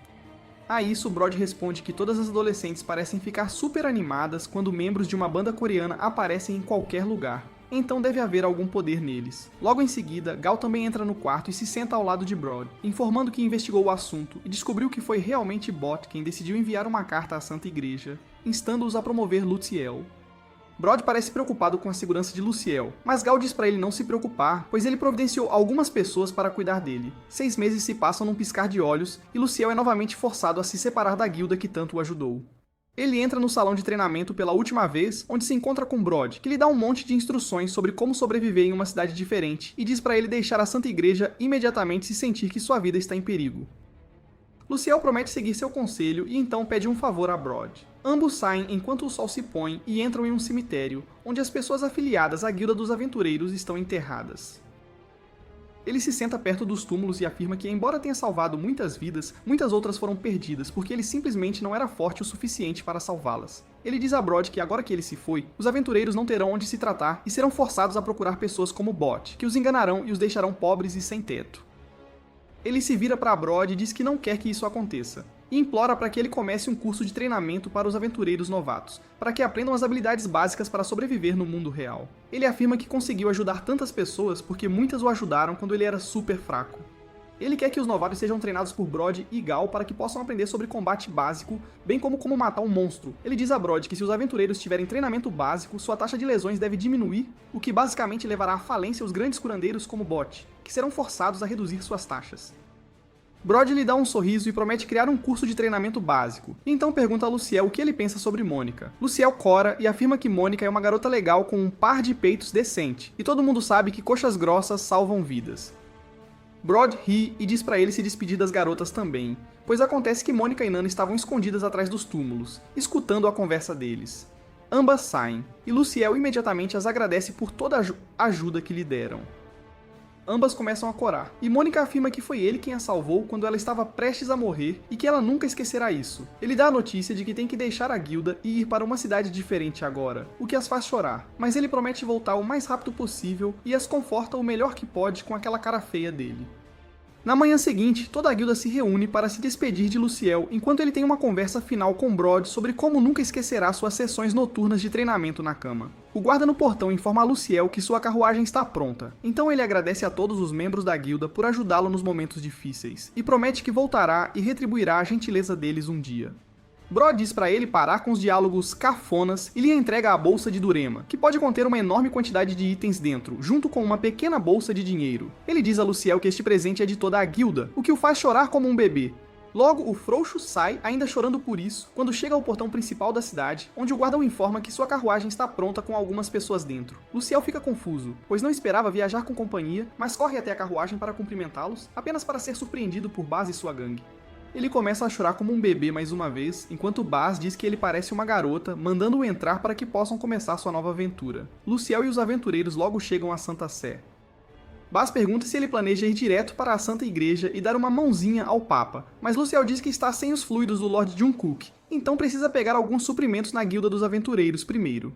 A isso, Brod responde que todas as adolescentes parecem ficar super animadas quando membros de uma banda coreana aparecem em qualquer lugar. então deve haver algum poder neles. Logo em seguida, Gal também entra no quarto e se senta ao lado de Brod, informando que investigou o assunto e descobriu que foi realmente Bot quem decidiu enviar uma carta à Santa Igreja, instando-os a promover Luciel. Brod parece preocupado com a segurança de Luciel, mas Gal diz para ele não se preocupar, pois ele providenciou algumas pessoas para cuidar dele. 6 meses se passam num piscar de olhos, e Luciel é novamente forçado a se separar da guilda que tanto o ajudou. Ele entra no salão de treinamento pela última vez, onde se encontra com Brod, que lhe dá um monte de instruções sobre como sobreviver em uma cidade diferente, e diz para ele deixar a Santa Igreja imediatamente se sentir que sua vida está em perigo. Luciel promete seguir seu conselho e então pede um favor a Brod. Ambos saem enquanto o sol se põe e entram em um cemitério, onde as pessoas afiliadas à Guilda dos Aventureiros estão enterradas. Ele se senta perto dos túmulos e afirma que, embora tenha salvado muitas vidas, muitas outras foram perdidas porque ele simplesmente não era forte o suficiente para salvá-las. Ele diz a Brod que agora que ele se foi, os aventureiros não terão onde se tratar e serão forçados a procurar pessoas como Bot, que os enganarão e os deixarão pobres e sem teto. Ele se vira para Brod e diz que não quer que isso aconteça, e implora para que ele comece um curso de treinamento para os aventureiros novatos, para que aprendam as habilidades básicas para sobreviver no mundo real. Ele afirma que conseguiu ajudar tantas pessoas porque muitas o ajudaram quando ele era super fraco. Ele quer que os novatos sejam treinados por Brod e Gal para que possam aprender sobre combate básico, bem como matar um monstro. Ele diz a Brod que se os aventureiros tiverem treinamento básico, sua taxa de lesões deve diminuir, o que basicamente levará à falência os grandes curandeiros como Bot, que serão forçados a reduzir suas taxas. Brod lhe dá um sorriso e promete criar um curso de treinamento básico, e então pergunta a Luciel o que ele pensa sobre Mônica. Luciel cora e afirma que Mônica é uma garota legal com um par de peitos decente, e todo mundo sabe que coxas grossas salvam vidas. Brod ri e diz para ele se despedir das garotas também, pois acontece que Mônica e Nana estavam escondidas atrás dos túmulos, escutando a conversa deles. Ambas saem, e Luciel imediatamente as agradece por toda a ajuda que lhe deram. Ambas começam a corar, e Mônica afirma que foi ele quem a salvou quando ela estava prestes a morrer e que ela nunca esquecerá isso. Ele dá a notícia de que tem que deixar a guilda e ir para uma cidade diferente agora, o que as faz chorar, mas ele promete voltar o mais rápido possível e as conforta o melhor que pode com aquela cara feia dele. Na manhã seguinte, toda a guilda se reúne para se despedir de Luciel, enquanto ele tem uma conversa final com Brod sobre como nunca esquecerá suas sessões noturnas de treinamento na cama. O guarda no portão informa a Luciel que sua carruagem está pronta, então ele agradece a todos os membros da guilda por ajudá-lo nos momentos difíceis, e promete que voltará e retribuirá a gentileza deles um dia. Brod diz para ele parar com os diálogos cafonas e lhe entrega a bolsa de Durema, que pode conter uma enorme quantidade de itens dentro, junto com uma pequena bolsa de dinheiro. Ele diz a Luciel que este presente é de toda a guilda, o que o faz chorar como um bebê. Logo, o frouxo sai, ainda chorando por isso, quando chega ao portão principal da cidade, onde o guarda o informa que sua carruagem está pronta com algumas pessoas dentro. Luciel fica confuso, pois não esperava viajar com companhia, mas corre até a carruagem para cumprimentá-los, apenas para ser surpreendido por Baz e sua gangue. Ele começa a chorar como um bebê mais uma vez, enquanto Baz diz que ele parece uma garota, mandando-o entrar para que possam começar sua nova aventura. Luciel e os aventureiros logo chegam à Santa Sé. Baz pergunta se ele planeja ir direto para a Santa Igreja e dar uma mãozinha ao Papa, mas Luciel diz que está sem os fluidos do Lord Jungkook, então precisa pegar alguns suprimentos na Guilda dos Aventureiros primeiro.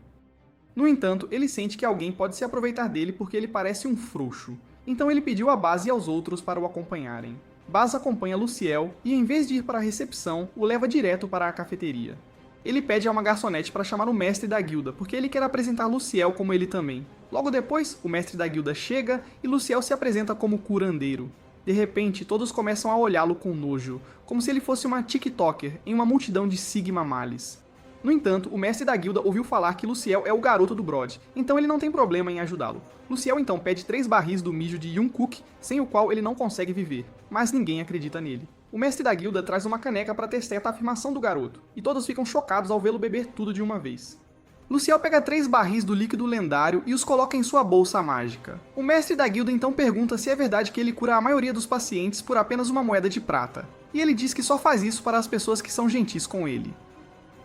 No entanto, ele sente que alguém pode se aproveitar dele porque ele parece um frouxo, então ele pediu a Baz e aos outros para o acompanharem. Baz acompanha Luciel e, em vez de ir para a recepção, o leva direto para a cafeteria. Ele pede a uma garçonete para chamar o mestre da guilda, porque ele quer apresentar Luciel como ele também. Logo depois, o mestre da guilda chega e Luciel se apresenta como curandeiro. De repente, todos começam a olhá-lo com nojo, como se ele fosse uma TikToker em uma multidão de Sigma Males. No entanto, o mestre da guilda ouviu falar que Luciel é o garoto do Brod, então ele não tem problema em ajudá-lo. Luciel então pede 3 barris do mijo de Jungkook, sem o qual ele não consegue viver, mas ninguém acredita nele. O mestre da guilda traz uma caneca para testar a afirmação do garoto, e todos ficam chocados ao vê-lo beber tudo de uma vez. Luciel pega 3 barris do líquido lendário e os coloca em sua bolsa mágica. O mestre da guilda então pergunta se é verdade que ele cura a maioria dos pacientes por apenas uma moeda de prata, e ele diz que só faz isso para as pessoas que são gentis com ele.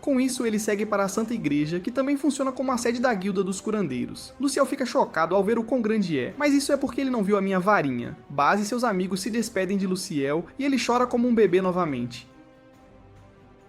Com isso, ele segue para a Santa Igreja, que também funciona como a sede da Guilda dos Curandeiros. Luciel fica chocado ao ver o quão grande é, mas isso é porque ele não viu a minha varinha. Baz e seus amigos se despedem de Luciel e ele chora como um bebê novamente.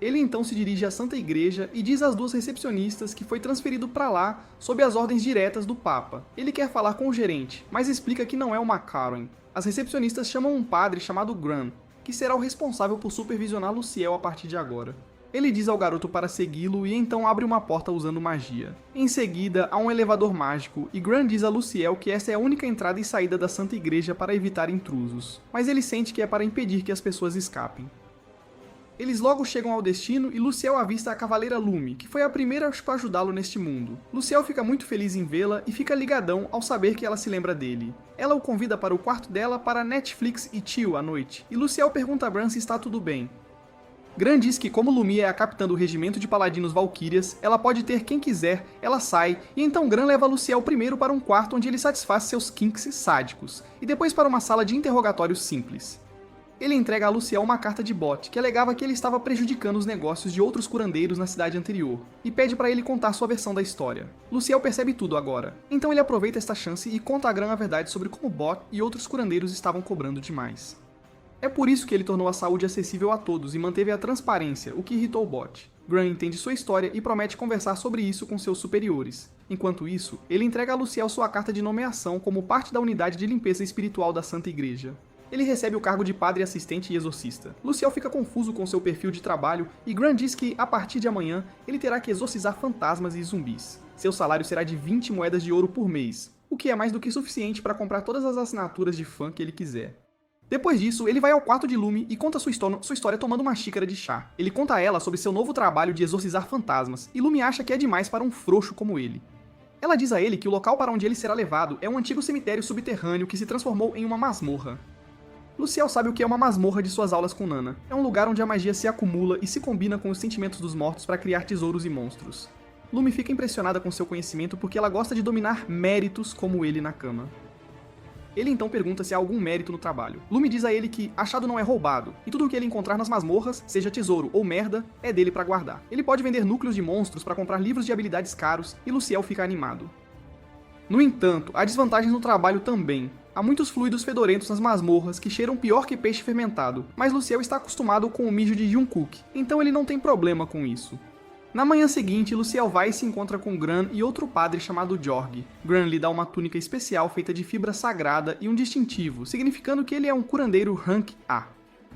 Ele então se dirige à Santa Igreja e diz às 2 recepcionistas que foi transferido para lá sob as ordens diretas do Papa. Ele quer falar com o gerente, mas explica que não é uma Karen. As recepcionistas chamam um padre chamado Gran, que será o responsável por supervisionar Luciel a partir de agora. Ele diz ao garoto para segui-lo e então abre uma porta usando magia. Em seguida, há um elevador mágico e Gran diz a Luciel que essa é a única entrada e saída da Santa Igreja para evitar intrusos, mas ele sente que é para impedir que as pessoas escapem. Eles logo chegam ao destino e Luciel avista a Cavaleira Lume, que foi a primeira a ajudá-lo neste mundo. Luciel fica muito feliz em vê-la e fica ligadão ao saber que ela se lembra dele. Ela o convida para o quarto dela para Netflix e chill à noite, e Luciel pergunta a Bran se está tudo bem. Gran diz que como Lumière é a capitã do regimento de paladinos Valquírias, ela pode ter quem quiser, ela sai, e então Gran leva Luciel primeiro para um quarto onde ele satisfaz seus kinks sádicos, e depois para uma sala de interrogatórios simples. Ele entrega a Luciel uma carta de bot, que alegava que ele estava prejudicando os negócios de outros curandeiros na cidade anterior, e pede para ele contar sua versão da história. Luciel percebe tudo agora, então ele aproveita esta chance e conta a Gran a verdade sobre como Bot e outros curandeiros estavam cobrando demais. É por isso que ele tornou a saúde acessível a todos e manteve a transparência, o que irritou Bot. Gran entende sua história e promete conversar sobre isso com seus superiores. Enquanto isso, ele entrega a Luciel sua carta de nomeação como parte da unidade de limpeza espiritual da Santa Igreja. Ele recebe o cargo de padre assistente e exorcista. Luciel fica confuso com seu perfil de trabalho e Gran diz que, a partir de amanhã, ele terá que exorcizar fantasmas e zumbis. Seu salário será de 20 moedas de ouro por mês, o que é mais do que suficiente para comprar todas as assinaturas de fã que ele quiser. Depois disso, ele vai ao quarto de Lume e conta sua história tomando uma xícara de chá. Ele conta a ela sobre seu novo trabalho de exorcizar fantasmas, e Lume acha que é demais para um frouxo como ele. Ela diz a ele que o local para onde ele será levado é um antigo cemitério subterrâneo que se transformou em uma masmorra. Luciel sabe o que é uma masmorra de suas aulas com Nana. É um lugar onde a magia se acumula e se combina com os sentimentos dos mortos para criar tesouros e monstros. Lume fica impressionada com seu conhecimento porque ela gosta de dominar méritos como ele na cama. Ele então pergunta se há algum mérito no trabalho. Lume diz a ele que achado não é roubado, e tudo o que ele encontrar nas masmorras, seja tesouro ou merda, é dele para guardar. Ele pode vender núcleos de monstros para comprar livros de habilidades caros, e Luciel fica animado. No entanto, há desvantagens no trabalho também. Há muitos fluidos fedorentos nas masmorras que cheiram pior que peixe fermentado, mas Luciel está acostumado com o mijo de Jungkook, então ele não tem problema com isso. Na manhã seguinte, Luciel vai e se encontra com Gran e outro padre chamado Jorg. Gran lhe dá uma túnica especial feita de fibra sagrada e um distintivo, significando que ele é um curandeiro Rank A.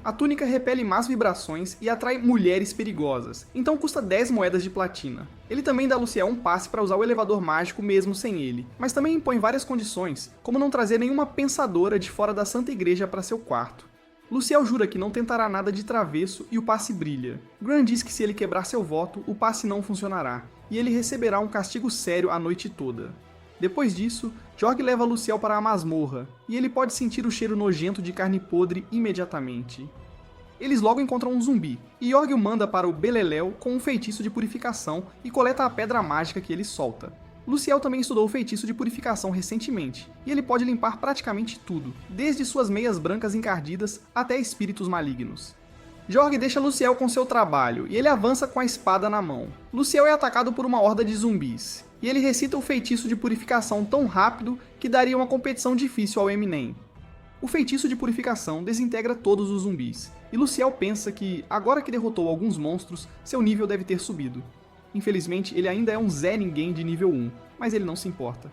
A túnica repele más vibrações e atrai mulheres perigosas, então custa 10 moedas de platina. Ele também dá a Luciel um passe para usar o elevador mágico mesmo sem ele, mas também impõe várias condições, como não trazer nenhuma pensadora de fora da Santa Igreja para seu quarto. Luciel jura que não tentará nada de travesso e o passe brilha. Gran diz que se ele quebrar seu voto, o passe não funcionará, e ele receberá um castigo sério a noite toda. Depois disso, Jorg leva Luciel para a masmorra, e ele pode sentir o cheiro nojento de carne podre imediatamente. Eles logo encontram um zumbi, e Jorg o manda para o Beleléu com um feitiço de purificação e coleta a pedra mágica que ele solta. Luciel também estudou o feitiço de purificação recentemente, e ele pode limpar praticamente tudo, desde suas meias brancas encardidas até espíritos malignos. Jorg deixa Luciel com seu trabalho, e ele avança com a espada na mão. Luciel é atacado por uma horda de zumbis, e ele recita o feitiço de purificação tão rápido que daria uma competição difícil ao Eminem. O feitiço de purificação desintegra todos os zumbis, e Luciel pensa que, agora que derrotou alguns monstros, seu nível deve ter subido. Infelizmente, ele ainda é um Zé Ninguém de nível 1, mas ele não se importa.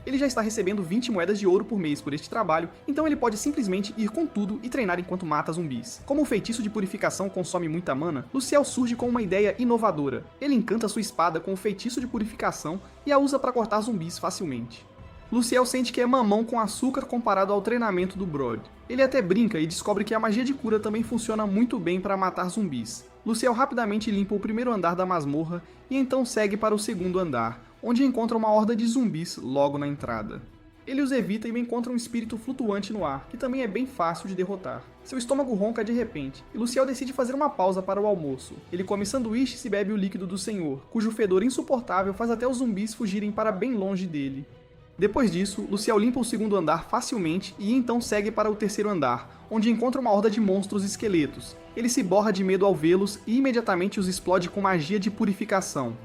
Ele já está recebendo 20 moedas de ouro por mês por este trabalho, então ele pode simplesmente ir com tudo e treinar enquanto mata zumbis. Como o feitiço de purificação consome muita mana, Luciel surge com uma ideia inovadora. Ele encanta sua espada com o feitiço de purificação e a usa para cortar zumbis facilmente. Luciel sente que é mamão com açúcar comparado ao treinamento do Brod. Ele até brinca e descobre que a magia de cura também funciona muito bem para matar zumbis. Luciel rapidamente limpa o primeiro andar da masmorra e então segue para o segundo andar, onde encontra uma horda de zumbis logo na entrada. Ele os evita e encontra um espírito flutuante no ar, que também é bem fácil de derrotar. Seu estômago ronca de repente, e Luciel decide fazer uma pausa para o almoço. Ele come sanduíches e bebe o líquido do Senhor, cujo fedor insuportável faz até os zumbis fugirem para bem longe dele. Depois disso, Luciel limpa o segundo andar facilmente e então segue para o terceiro andar, onde encontra uma horda de monstros esqueletos. Ele se borra de medo ao vê-los e imediatamente os explode com magia de purificação.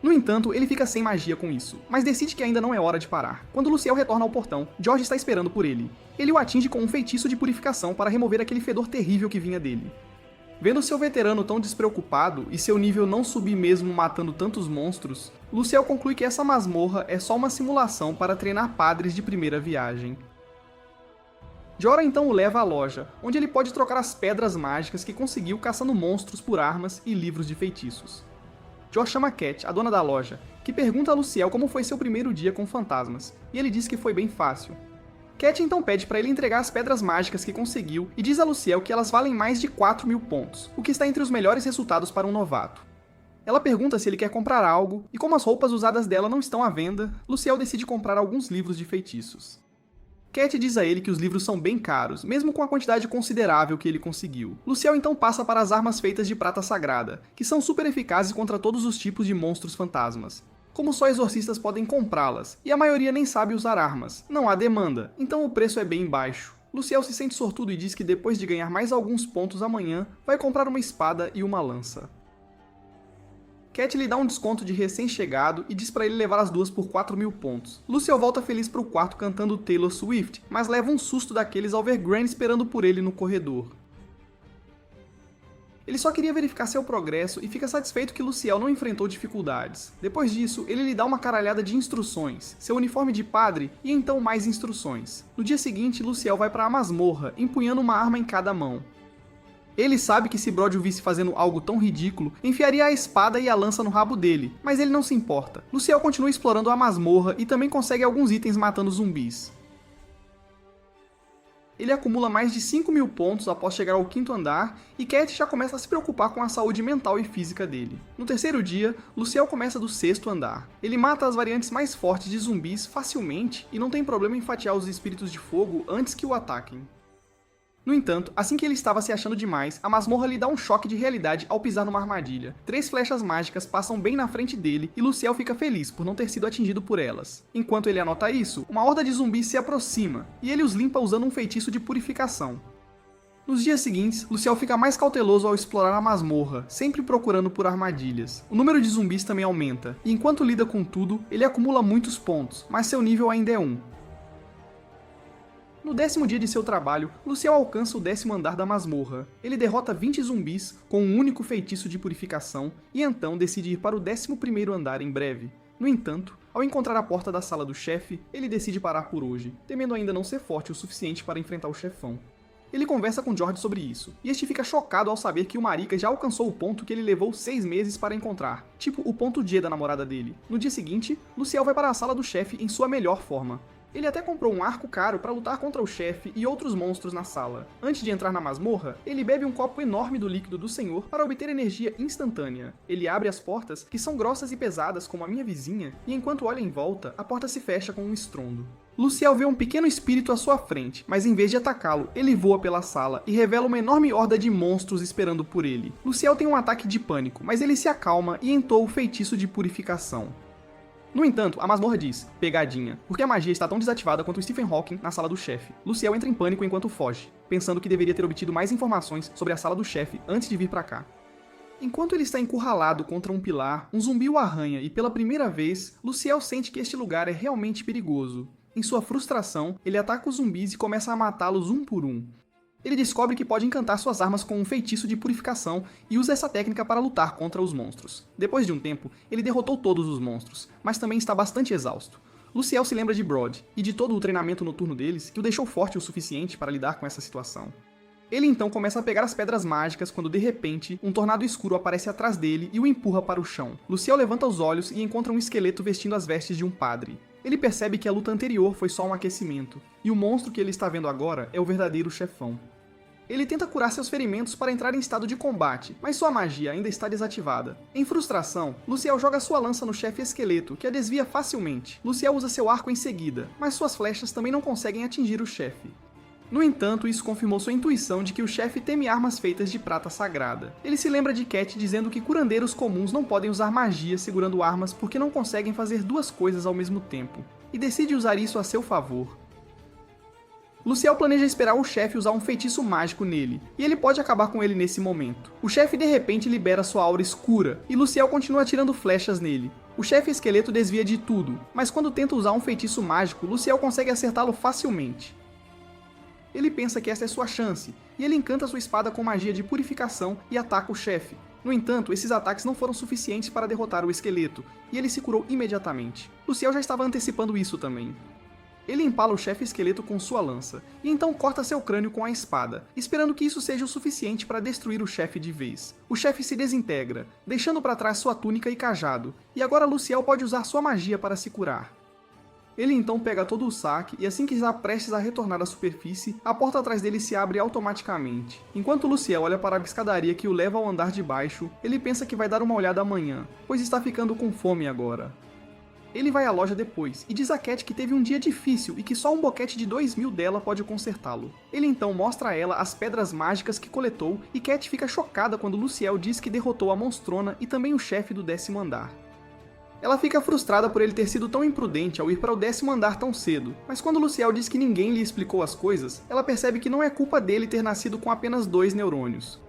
No entanto, ele fica sem magia com isso, mas decide que ainda não é hora de parar. Quando Luciel retorna ao portão, Jorg está esperando por ele. Ele o atinge com um feitiço de purificação para remover aquele fedor terrível que vinha dele. Vendo seu veterano tão despreocupado e seu nível não subir mesmo matando tantos monstros, Luciel conclui que essa masmorra é só uma simulação para treinar padres de primeira viagem. Jorah então o leva à loja, onde ele pode trocar as pedras mágicas que conseguiu caçando monstros por armas e livros de feitiços. Jor chama Cat, a dona da loja, que pergunta a Luciel como foi seu primeiro dia com fantasmas, e ele diz que foi bem fácil. Cat então pede para ele entregar as pedras mágicas que conseguiu e diz a Luciel que elas valem mais de 4.000 pontos, o que está entre os melhores resultados para um novato. Ela pergunta se ele quer comprar algo, e como as roupas usadas dela não estão à venda, Luciel decide comprar alguns livros de feitiços. Cat diz a ele que os livros são bem caros, mesmo com a quantidade considerável que ele conseguiu. Luciel então passa para as armas feitas de prata sagrada, que são super eficazes contra todos os tipos de monstros fantasmas. Como só exorcistas podem comprá-las, e a maioria nem sabe usar armas, não há demanda, então o preço é bem baixo. Luciel se sente sortudo e diz que depois de ganhar mais alguns pontos amanhã, vai comprar uma espada e uma lança. Cat lhe dá um desconto de recém-chegado e diz pra ele levar as duas por 4.000 pontos. Luciel volta feliz pro quarto cantando Taylor Swift, mas leva um susto daqueles ao ver Granny esperando por ele no corredor. Ele só queria verificar seu progresso e fica satisfeito que Luciel não enfrentou dificuldades. Depois disso, ele lhe dá uma caralhada de instruções, seu uniforme de padre e então mais instruções. No dia seguinte, Luciel vai pra masmorra, empunhando uma arma em cada mão. Ele sabe que se Brod o visse fazendo algo tão ridículo, enfiaria a espada e a lança no rabo dele, mas ele não se importa. Luciel continua explorando a masmorra e também consegue alguns itens matando zumbis. Ele acumula mais de 5.000 pontos após chegar ao 5º andar, e Cat já começa a se preocupar com a saúde mental e física dele. No terceiro dia, Luciel começa do 6º andar. Ele mata as variantes mais fortes de zumbis facilmente e não tem problema em fatiar os espíritos de fogo antes que o ataquem. No entanto, assim que ele estava se achando demais, a masmorra lhe dá um choque de realidade ao pisar numa armadilha. 3 flechas mágicas passam bem na frente dele e Luciel fica feliz por não ter sido atingido por elas. Enquanto ele anota isso, uma horda de zumbis se aproxima e ele os limpa usando um feitiço de purificação. Nos dias seguintes, Luciel fica mais cauteloso ao explorar a masmorra, sempre procurando por armadilhas. O número de zumbis também aumenta, e enquanto lida com tudo, ele acumula muitos pontos, mas seu nível ainda é 1. No 10º dia de seu trabalho, Luciel alcança o 10º andar da masmorra. Ele derrota 20 zumbis com um único feitiço de purificação e então decide ir para o 11º andar em breve. No entanto, ao encontrar a porta da sala do chefe, ele decide parar por hoje, temendo ainda não ser forte o suficiente para enfrentar o chefão. Ele conversa com George sobre isso, e este fica chocado ao saber que o Marika já alcançou o ponto que ele levou 6 meses para encontrar, tipo o ponto G da namorada dele. No dia seguinte, Luciel vai para a sala do chefe em sua melhor forma. Ele até comprou um arco caro para lutar contra o chefe e outros monstros na sala. Antes de entrar na masmorra, ele bebe um copo enorme do líquido do senhor para obter energia instantânea. Ele abre as portas, que são grossas e pesadas como a minha vizinha, e enquanto olha em volta, a porta se fecha com um estrondo. Luciel vê um pequeno espírito à sua frente, mas em vez de atacá-lo, ele voa pela sala e revela uma enorme horda de monstros esperando por ele. Luciel tem um ataque de pânico, mas ele se acalma e entoa o feitiço de purificação. No entanto, a masmorra diz, pegadinha, porque a magia está tão desativada quanto Stephen Hawking na sala do chefe. Luciel entra em pânico enquanto foge, pensando que deveria ter obtido mais informações sobre a sala do chefe antes de vir pra cá. Enquanto ele está encurralado contra um pilar, um zumbi o arranha e pela primeira vez, Luciel sente que este lugar é realmente perigoso. Em sua frustração, ele ataca os zumbis e começa a matá-los um por um. Ele descobre que pode encantar suas armas com um feitiço de purificação e usa essa técnica para lutar contra os monstros. Depois de um tempo, ele derrotou todos os monstros, mas também está bastante exausto. Luciel se lembra de Brod e de todo o treinamento noturno deles que o deixou forte o suficiente para lidar com essa situação. Ele então começa a pegar as pedras mágicas quando de repente um tornado escuro aparece atrás dele e o empurra para o chão. Luciel levanta os olhos e encontra um esqueleto vestindo as vestes de um padre. Ele percebe que a luta anterior foi só um aquecimento, e o monstro que ele está vendo agora é o verdadeiro chefão. Ele tenta curar seus ferimentos para entrar em estado de combate, mas sua magia ainda está desativada. Em frustração, Luciel joga sua lança no chefe esqueleto, que a desvia facilmente. Luciel usa seu arco em seguida, mas suas flechas também não conseguem atingir o chefe. No entanto, isso confirmou sua intuição de que o chefe teme armas feitas de prata sagrada. Ele se lembra de Cat dizendo que curandeiros comuns não podem usar magia segurando armas porque não conseguem fazer duas coisas ao mesmo tempo, e decide usar isso a seu favor. Luciel planeja esperar o chefe usar um feitiço mágico nele, e ele pode acabar com ele nesse momento. O chefe de repente libera sua aura escura, e Luciel continua atirando flechas nele. O chefe esqueleto desvia de tudo, mas quando tenta usar um feitiço mágico, Luciel consegue acertá-lo facilmente. Ele pensa que essa é sua chance, e ele encanta sua espada com magia de purificação e ataca o chefe. No entanto, esses ataques não foram suficientes para derrotar o esqueleto, e ele se curou imediatamente. Luciel já estava antecipando isso também. Ele empala o chefe esqueleto com sua lança, e então corta seu crânio com a espada, esperando que isso seja o suficiente para destruir o chefe de vez. O chefe se desintegra, deixando para trás sua túnica e cajado, e agora Luciel pode usar sua magia para se curar. Ele então pega todo o saque e assim que está prestes a retornar à superfície, a porta atrás dele se abre automaticamente. Enquanto Luciel olha para a escadaria que o leva ao andar de baixo, ele pensa que vai dar uma olhada amanhã, pois está ficando com fome agora. Ele vai à loja depois e diz a Cat que teve um dia difícil e que só um boquete de 2.000 dela pode consertá-lo. Ele então mostra a ela as pedras mágicas que coletou e Cat fica chocada quando Luciel diz que derrotou a monstrona e também o chefe do 10º andar. Ela fica frustrada por ele ter sido tão imprudente ao ir para o 10º andar tão cedo, mas quando Luciel diz que ninguém lhe explicou as coisas, ela percebe que não é culpa dele ter nascido com apenas 2 neurônios.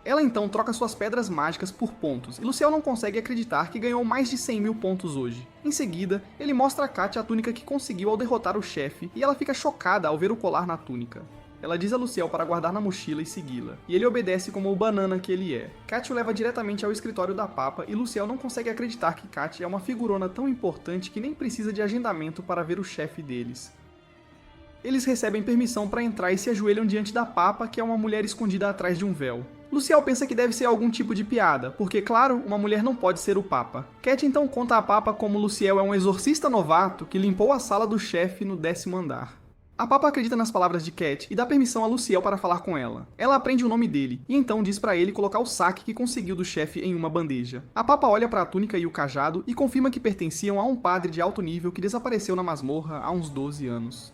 Ela então troca suas pedras mágicas por pontos, e Luciel não consegue acreditar que ganhou mais de 100.000 pontos hoje. Em seguida, ele mostra a Cat a túnica que conseguiu ao derrotar o chefe, e ela fica chocada ao ver o colar na túnica. Ela diz a Luciel para guardar na mochila e segui-la, e ele obedece como o banana que ele é. Cat o leva diretamente ao escritório da Papa, e Luciel não consegue acreditar que Cat é uma figurona tão importante que nem precisa de agendamento para ver o chefe deles. Eles recebem permissão para entrar e se ajoelham diante da Papa, que é uma mulher escondida atrás de um véu. Luciel pensa que deve ser algum tipo de piada, porque, claro, uma mulher não pode ser o Papa. Cat então conta à Papa como Luciel é um exorcista novato que limpou a sala do chefe no 10º andar. A Papa acredita nas palavras de Cat e dá permissão a Luciel para falar com ela. Ela aprende o nome dele, e então diz para ele colocar o saque que conseguiu do chefe em uma bandeja. A Papa olha para a túnica e o cajado e confirma que pertenciam a um padre de alto nível que desapareceu na masmorra há uns 12 anos.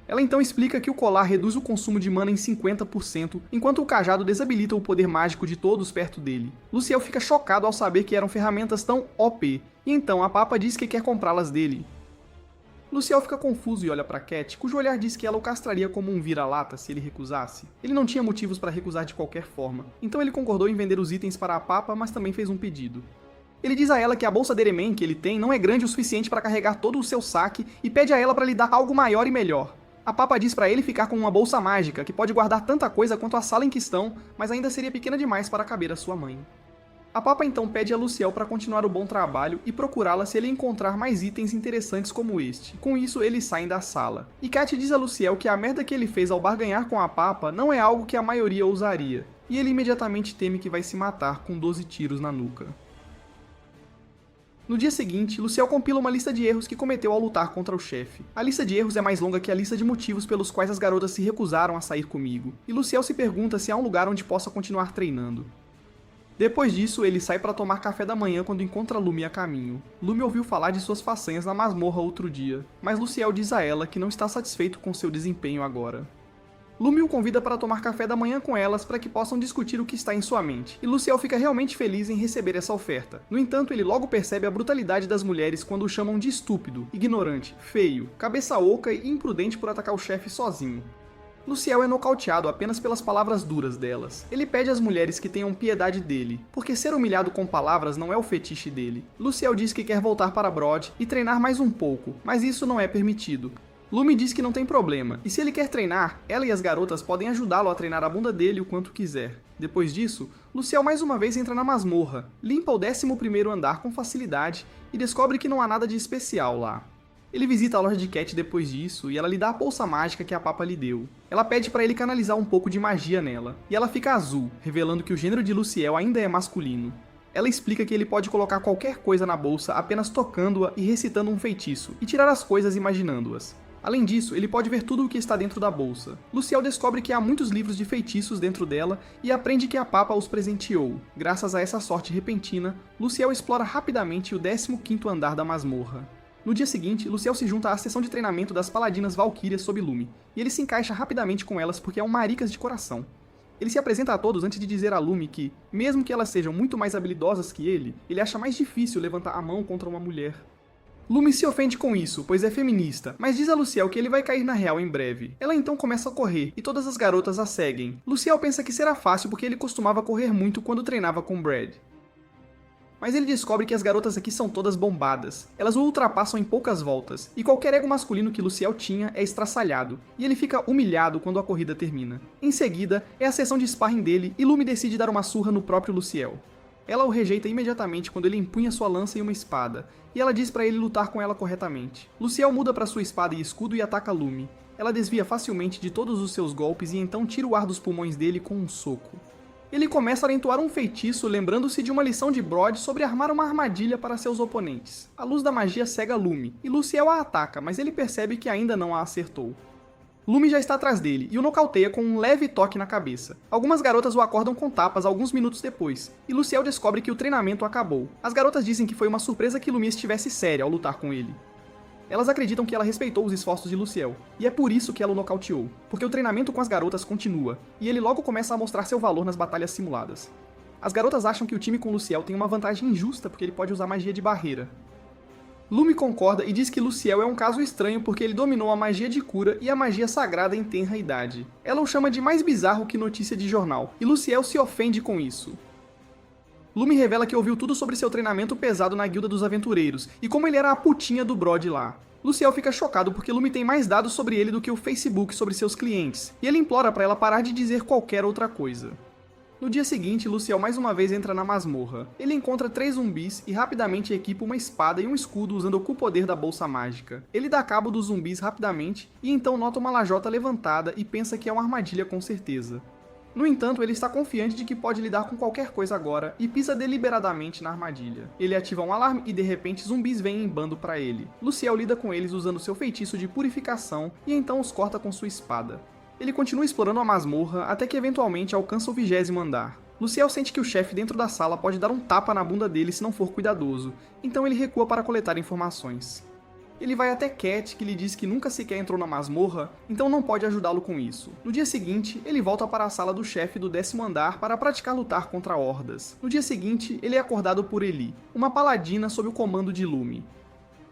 Ela então explica que o colar reduz o consumo de mana em 50%, enquanto o cajado desabilita o poder mágico de todos perto dele. Luciel fica chocado ao saber que eram ferramentas tão OP, e então a Papa diz que quer comprá-las dele. Luciel fica confuso e olha para Cat, cujo olhar diz que ela o castraria como um vira-lata se ele recusasse. Ele não tinha motivos para recusar de qualquer forma, então ele concordou em vender os itens para a Papa, mas também fez um pedido. Ele diz a ela que a bolsa de Eremen que ele tem não é grande o suficiente para carregar todo o seu saque e pede a ela para lhe dar algo maior e melhor. A Papa diz para ele ficar com uma bolsa mágica, que pode guardar tanta coisa quanto a sala em questão, mas ainda seria pequena demais para caber a sua mãe. A Papa então pede a Luciel para continuar o bom trabalho e procurá-la se ele encontrar mais itens interessantes como este. Com isso, eles saem da sala. E Cat diz a Luciel que a merda que ele fez ao barganhar com a Papa não é algo que a maioria ousaria, e ele imediatamente teme que vai se matar com 12 tiros na nuca. No dia seguinte, Luciel compila uma lista de erros que cometeu ao lutar contra o chefe. A lista de erros é mais longa que a lista de motivos pelos quais as garotas se recusaram a sair comigo, e Luciel se pergunta se há um lugar onde possa continuar treinando. Depois disso, ele sai para tomar café da manhã quando encontra Lumi a caminho. Lumi ouviu falar de suas façanhas na masmorra outro dia, mas Luciel diz a ela que não está satisfeito com seu desempenho agora. Lumi o convida para tomar café da manhã com elas para que possam discutir o que está em sua mente, e Luciel fica realmente feliz em receber essa oferta. No entanto, ele logo percebe a brutalidade das mulheres quando o chamam de estúpido, ignorante, feio, cabeça oca e imprudente por atacar o chefe sozinho. Luciel é nocauteado apenas pelas palavras duras delas. Ele pede às mulheres que tenham piedade dele, porque ser humilhado com palavras não é o fetiche dele. Luciel diz que quer voltar para Brod e treinar mais um pouco, mas isso não é permitido. Lumi diz que não tem problema, e se ele quer treinar, ela e as garotas podem ajudá-lo a treinar a bunda dele o quanto quiser. Depois disso, Luciel mais uma vez entra na masmorra, limpa o 11º andar com facilidade e descobre que não há nada de especial lá. Ele visita a loja de Cat depois disso e ela lhe dá a bolsa mágica que a Papa lhe deu. Ela pede para ele canalizar um pouco de magia nela, e ela fica azul, revelando que o gênero de Luciel ainda é masculino. Ela explica que ele pode colocar qualquer coisa na bolsa apenas tocando-a e recitando um feitiço, e tirar as coisas imaginando-as. Além disso, ele pode ver tudo o que está dentro da bolsa. Luciel descobre que há muitos livros de feitiços dentro dela e aprende que a Papa os presenteou. Graças a essa sorte repentina, Luciel explora rapidamente o 15º andar da masmorra. No dia seguinte, Luciel se junta à sessão de treinamento das paladinas Valquírias sob Lumi, e ele se encaixa rapidamente com elas porque é um maricas de coração. Ele se apresenta a todos antes de dizer a Lumi que, mesmo que elas sejam muito mais habilidosas que ele acha mais difícil levantar a mão contra uma mulher. Lumi se ofende com isso, pois é feminista, mas diz a Luciel que ele vai cair na real em breve. Ela então começa a correr, e todas as garotas a seguem. Luciel pensa que será fácil porque ele costumava correr muito quando treinava com Brad. Mas ele descobre que as garotas aqui são todas bombadas. Elas o ultrapassam em poucas voltas, e qualquer ego masculino que Luciel tinha é estraçalhado, e ele fica humilhado quando a corrida termina. Em seguida, é a sessão de sparring dele, e Lumi decide dar uma surra no próprio Luciel. Ela o rejeita imediatamente quando ele empunha sua lança e uma espada, e ela diz para ele lutar com ela corretamente. Luciel muda para sua espada e escudo e ataca Lumi. Ela desvia facilmente de todos os seus golpes e então tira o ar dos pulmões dele com um soco. Ele começa a entoar um feitiço, lembrando-se de uma lição de Brod sobre armar uma armadilha para seus oponentes. A luz da magia cega Lumi, e Luciel a ataca, mas ele percebe que ainda não a acertou. Lumi já está atrás dele, e o nocauteia com um leve toque na cabeça. Algumas garotas o acordam com tapas alguns minutos depois, e Luciel descobre que o treinamento acabou. As garotas dizem que foi uma surpresa que Lumi estivesse séria ao lutar com ele. Elas acreditam que ela respeitou os esforços de Luciel, e é por isso que ela o nocauteou, porque o treinamento com as garotas continua, e ele logo começa a mostrar seu valor nas batalhas simuladas. As garotas acham que o time com Luciel tem uma vantagem injusta porque ele pode usar magia de barreira. Lumi concorda e diz que Luciel é um caso estranho porque ele dominou a magia de cura e a magia sagrada em tenra idade. Ela o chama de mais bizarro que notícia de jornal, e Luciel se ofende com isso. Lumi revela que ouviu tudo sobre seu treinamento pesado na Guilda dos Aventureiros, e como ele era a putinha do Brod lá. Luciel fica chocado porque Lumi tem mais dados sobre ele do que o Facebook sobre seus clientes, e ele implora para ela parar de dizer qualquer outra coisa. No dia seguinte, Luciel mais uma vez entra na masmorra. Ele encontra 3 zumbis e rapidamente equipa uma espada e um escudo usando o poder da bolsa mágica. Ele dá cabo dos zumbis rapidamente e então nota uma lajota levantada e pensa que é uma armadilha com certeza. No entanto, ele está confiante de que pode lidar com qualquer coisa agora e pisa deliberadamente na armadilha. Ele ativa um alarme e de repente zumbis vêm em bando para ele. Luciel lida com eles usando seu feitiço de purificação e então os corta com sua espada. Ele continua explorando a masmorra até que eventualmente alcança o 20º andar. Luciel sente que o chefe dentro da sala pode dar um tapa na bunda dele se não for cuidadoso, então ele recua para coletar informações. Ele vai até Cat, que lhe diz que nunca sequer entrou na masmorra, então não pode ajudá-lo com isso. No dia seguinte, ele volta para a sala do chefe do 10º andar para praticar lutar contra hordas. No dia seguinte, ele é acordado por Eli, uma paladina sob o comando de Lumi.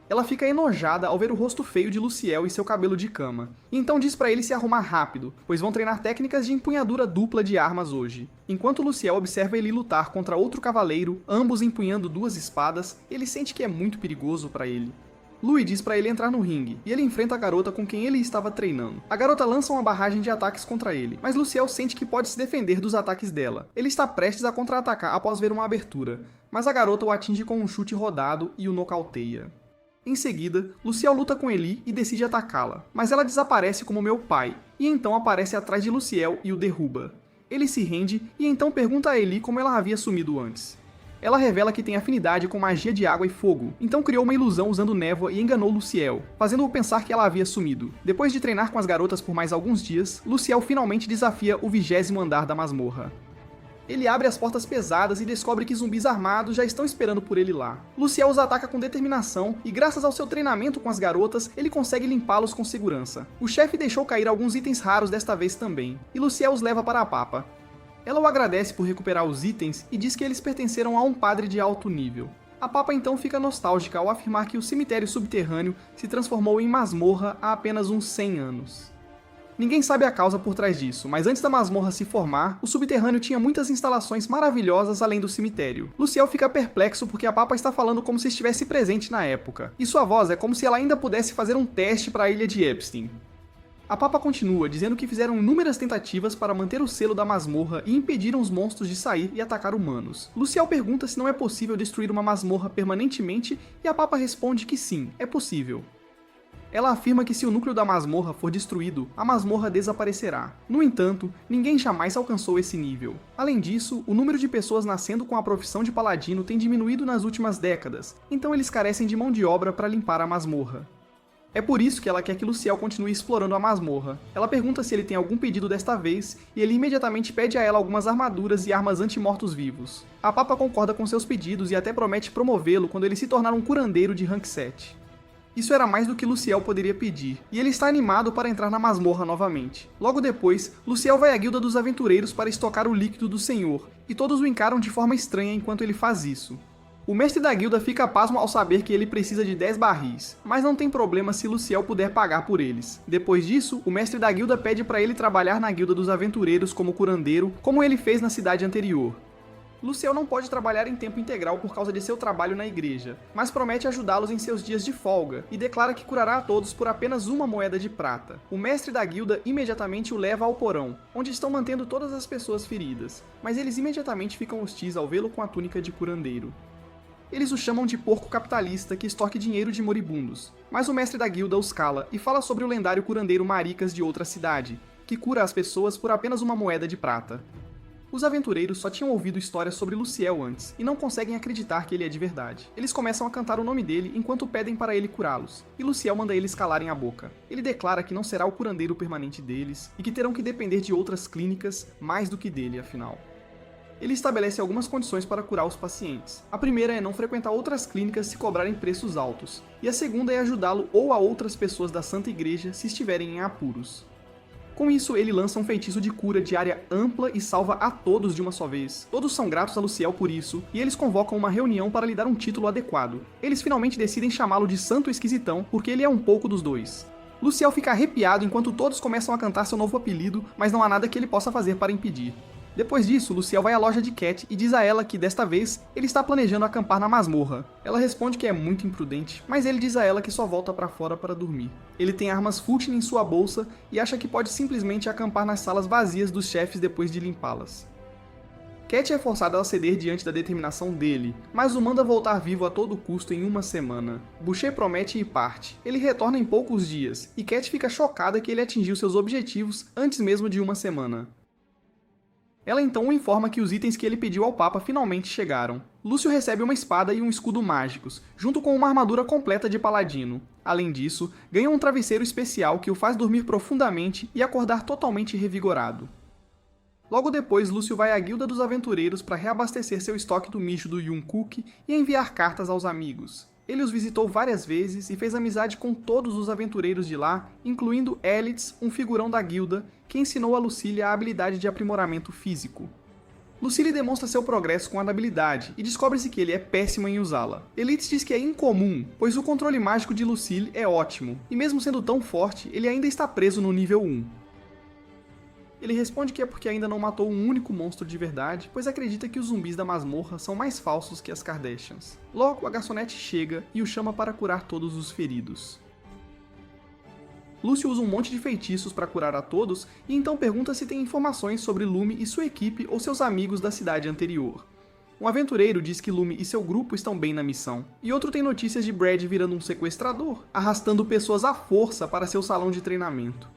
Ela fica enojada ao ver o rosto feio de Luciel e seu cabelo de cama, e então diz para ele se arrumar rápido, pois vão treinar técnicas de empunhadura dupla de armas hoje. Enquanto Luciel observa ele lutar contra outro cavaleiro, ambos empunhando 2 espadas, ele sente que é muito perigoso para ele. Louis diz para ele entrar no ringue, e ele enfrenta a garota com quem ele estava treinando. A garota lança uma barragem de ataques contra ele, mas Luciel sente que pode se defender dos ataques dela. Ele está prestes a contra-atacar após ver uma abertura, mas a garota o atinge com um chute rodado e o nocauteia. Em seguida, Luciel luta com Eli e decide atacá-la, mas ela desaparece como meu pai, e então aparece atrás de Luciel e o derruba. Ele se rende e então pergunta a Eli como ela havia sumido antes. Ela revela que tem afinidade com magia de água e fogo, então criou uma ilusão usando névoa e enganou Luciel, fazendo-o pensar que ela havia sumido. Depois de treinar com as garotas por mais alguns dias, Luciel finalmente desafia o 20º andar da masmorra. Ele abre as portas pesadas e descobre que zumbis armados já estão esperando por ele lá. Luciel os ataca com determinação e, graças ao seu treinamento com as garotas, ele consegue limpá-los com segurança. O chefe deixou cair alguns itens raros desta vez também, e Luciel os leva para a Papa. Ela o agradece por recuperar os itens e diz que eles pertenceram a um padre de alto nível. A Papa então fica nostálgica ao afirmar que o cemitério subterrâneo se transformou em masmorra há apenas uns 100 anos. Ninguém sabe a causa por trás disso, mas antes da masmorra se formar, o subterrâneo tinha muitas instalações maravilhosas além do cemitério. Luciel fica perplexo porque a Papa está falando como se estivesse presente na época, e sua voz é como se ela ainda pudesse fazer um teste para a ilha de Epstein. A Papa continua, dizendo que fizeram inúmeras tentativas para manter o selo da masmorra e impediram os monstros de sair e atacar humanos. Luciel pergunta se não é possível destruir uma masmorra permanentemente e a Papa responde que sim, é possível. Ela afirma que se o núcleo da masmorra for destruído, a masmorra desaparecerá. No entanto, ninguém jamais alcançou esse nível. Além disso, o número de pessoas nascendo com a profissão de paladino tem diminuído nas últimas décadas, então eles carecem de mão de obra para limpar a masmorra. É por isso que ela quer que Luciel continue explorando a masmorra. Ela pergunta se ele tem algum pedido desta vez, e ele imediatamente pede a ela algumas armaduras e armas anti-mortos-vivos. A Papa concorda com seus pedidos e até promete promovê-lo quando ele se tornar um curandeiro de rank 7. Isso era mais do que Luciel poderia pedir, e ele está animado para entrar na masmorra novamente. Logo depois, Luciel vai à Guilda dos Aventureiros para estocar o líquido do Senhor, e todos o encaram de forma estranha enquanto ele faz isso. O mestre da guilda fica pasmo ao saber que ele precisa de 10 barris, mas não tem problema se Luciel puder pagar por eles. Depois disso, o mestre da guilda pede para ele trabalhar na Guilda dos Aventureiros como curandeiro, como ele fez na cidade anterior. Luciel não pode trabalhar em tempo integral por causa de seu trabalho na igreja, mas promete ajudá-los em seus dias de folga e declara que curará a todos por apenas uma moeda de prata. O mestre da guilda imediatamente o leva ao porão, onde estão mantendo todas as pessoas feridas, mas eles imediatamente ficam hostis ao vê-lo com a túnica de curandeiro. Eles o chamam de porco capitalista que extorque dinheiro de moribundos, mas o mestre da guilda os cala e fala sobre o lendário curandeiro Maricas de outra cidade, que cura as pessoas por apenas uma moeda de prata. Os aventureiros só tinham ouvido histórias sobre Luciel antes, e não conseguem acreditar que ele é de verdade. Eles começam a cantar o nome dele enquanto pedem para ele curá-los, e Luciel manda eles calarem a boca. Ele declara que não será o curandeiro permanente deles, e que terão que depender de outras clínicas mais do que dele, afinal. Ele estabelece algumas condições para curar os pacientes. A primeira é não frequentar outras clínicas se cobrarem preços altos, e a segunda é ajudá-lo ou a outras pessoas da Santa Igreja se estiverem em apuros. Com isso, ele lança um feitiço de cura de área ampla e salva a todos de uma só vez. Todos são gratos a Luciel por isso, e eles convocam uma reunião para lhe dar um título adequado. Eles finalmente decidem chamá-lo de Santo Esquisitão, porque ele é um pouco dos dois. Luciel fica arrepiado enquanto todos começam a cantar seu novo apelido, mas não há nada que ele possa fazer para impedir. Depois disso, Luciel vai à loja de Cat e diz a ela que, desta vez, ele está planejando acampar na masmorra. Ela responde que é muito imprudente, mas ele diz a ela que só volta para fora para dormir. Ele tem armas Fulton em sua bolsa e acha que pode simplesmente acampar nas salas vazias dos chefes depois de limpá-las. Cat é forçada a ceder diante da determinação dele, mas o manda voltar vivo a todo custo em uma semana. Boucher promete e parte. Ele retorna em poucos dias, e Cat fica chocada que ele atingiu seus objetivos antes mesmo de uma semana. Ela então o informa que os itens que ele pediu ao Papa finalmente chegaram. Lúcio recebe uma espada e um escudo mágicos, junto com uma armadura completa de paladino. Além disso, ganha um travesseiro especial que o faz dormir profundamente e acordar totalmente revigorado. Logo depois, Lúcio vai à Guilda dos Aventureiros para reabastecer seu estoque do mijo do Yuncook e enviar cartas aos amigos. Ele os visitou várias vezes e fez amizade com todos os aventureiros de lá, incluindo Elitz, um figurão da guilda, que ensinou a Lucília a habilidade de aprimoramento físico. Lucília demonstra seu progresso com a habilidade e descobre-se que ele é péssimo em usá-la. Elitz diz que é incomum, pois o controle mágico de Lucille é ótimo, e mesmo sendo tão forte, ele ainda está preso no nível 1. Ele responde que é porque ainda não matou um único monstro de verdade, pois acredita que os zumbis da masmorra são mais falsos que as Kardashians. Logo, a garçonete chega e o chama para curar todos os feridos. Lúcio usa um monte de feitiços para curar a todos e então pergunta se tem informações sobre Lume e sua equipe ou seus amigos da cidade anterior. Um aventureiro diz que Lume e seu grupo estão bem na missão, e outro tem notícias de Brad virando um sequestrador, arrastando pessoas à força para seu salão de treinamento.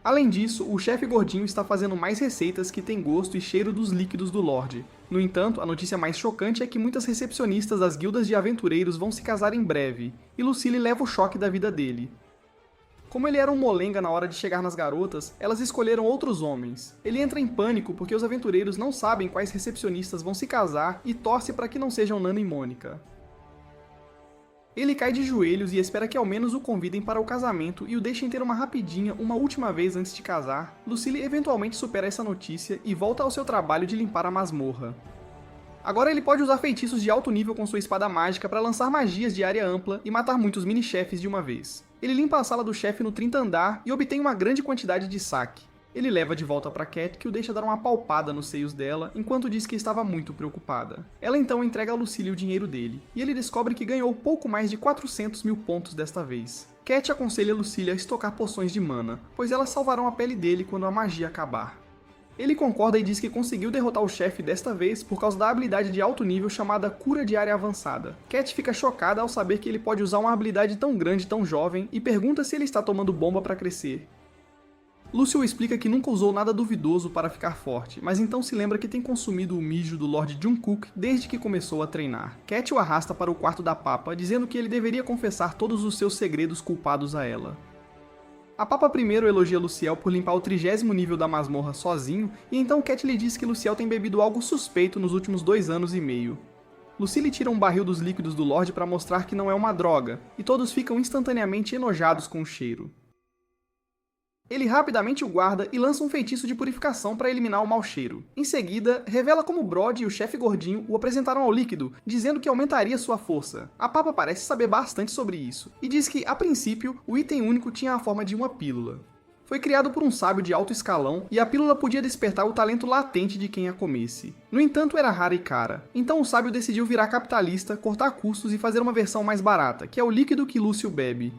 Além disso, o chefe gordinho está fazendo mais receitas que têm gosto e cheiro dos líquidos do Lorde. No entanto, a notícia mais chocante é que muitas recepcionistas das guildas de aventureiros vão se casar em breve, e Lucille leva o choque da vida dele. Como ele era um molenga na hora de chegar nas garotas, elas escolheram outros homens. Ele entra em pânico porque os aventureiros não sabem quais recepcionistas vão se casar e torce para que não sejam Nana e Mônica. Ele cai de joelhos e espera que ao menos o convidem para o casamento e o deixem ter uma rapidinha, uma última vez antes de casar. Lucille eventualmente supera essa notícia e volta ao seu trabalho de limpar a masmorra. Agora ele pode usar feitiços de alto nível com sua espada mágica para lançar magias de área ampla e matar muitos mini-chefes de uma vez. Ele limpa a sala do chefe no 30º andar e obtém uma grande quantidade de saque. Ele leva de volta para Cat, que o deixa dar uma palpada nos seios dela, enquanto diz que estava muito preocupada. Ela então entrega a Lucille o dinheiro dele, e ele descobre que ganhou pouco mais de 400 mil pontos desta vez. Cat aconselha Lucille a estocar poções de mana, pois elas salvarão a pele dele quando a magia acabar. Ele concorda e diz que conseguiu derrotar o chefe desta vez por causa da habilidade de alto nível chamada Cura de Área Avançada. Cat fica chocada ao saber que ele pode usar uma habilidade tão grande tão jovem e pergunta se ele está tomando bomba para crescer. Lúcio explica que nunca usou nada duvidoso para ficar forte, mas então se lembra que tem consumido o mijo do Lord Jungkook desde que começou a treinar. Cat o arrasta para o quarto da Papa, dizendo que ele deveria confessar todos os seus segredos culpados a ela. A Papa primeiro elogia Luciel por limpar o 30º nível da masmorra sozinho, e então Cat lhe diz que Luciel tem bebido algo suspeito nos últimos 2 anos e meio. Lucille tira um barril dos líquidos do Lorde para mostrar que não é uma droga, e todos ficam instantaneamente enojados com o cheiro. Ele rapidamente o guarda e lança um feitiço de purificação para eliminar o mau cheiro. Em seguida, revela como Brod e o chefe gordinho o apresentaram ao líquido, dizendo que aumentaria sua força. A Papa parece saber bastante sobre isso, e diz que, a princípio, o item único tinha a forma de uma pílula. Foi criado por um sábio de alto escalão e a pílula podia despertar o talento latente de quem a comesse. No entanto, era rara e cara. Então o sábio decidiu virar capitalista, cortar custos e fazer uma versão mais barata, que é o líquido que Lúcio bebe.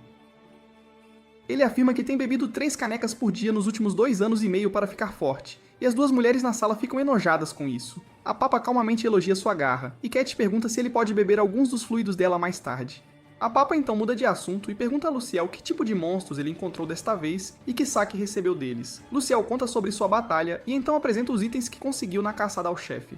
Ele afirma que tem bebido 3 canecas por dia nos últimos 2 anos e meio para ficar forte, e as 2 mulheres na sala ficam enojadas com isso. A Papa calmamente elogia sua garra, e Cat pergunta se ele pode beber alguns dos fluidos dela mais tarde. A Papa então muda de assunto e pergunta a Luciel que tipo de monstros ele encontrou desta vez e que saque recebeu deles. Luciel conta sobre sua batalha e então apresenta os itens que conseguiu na caçada ao chefe.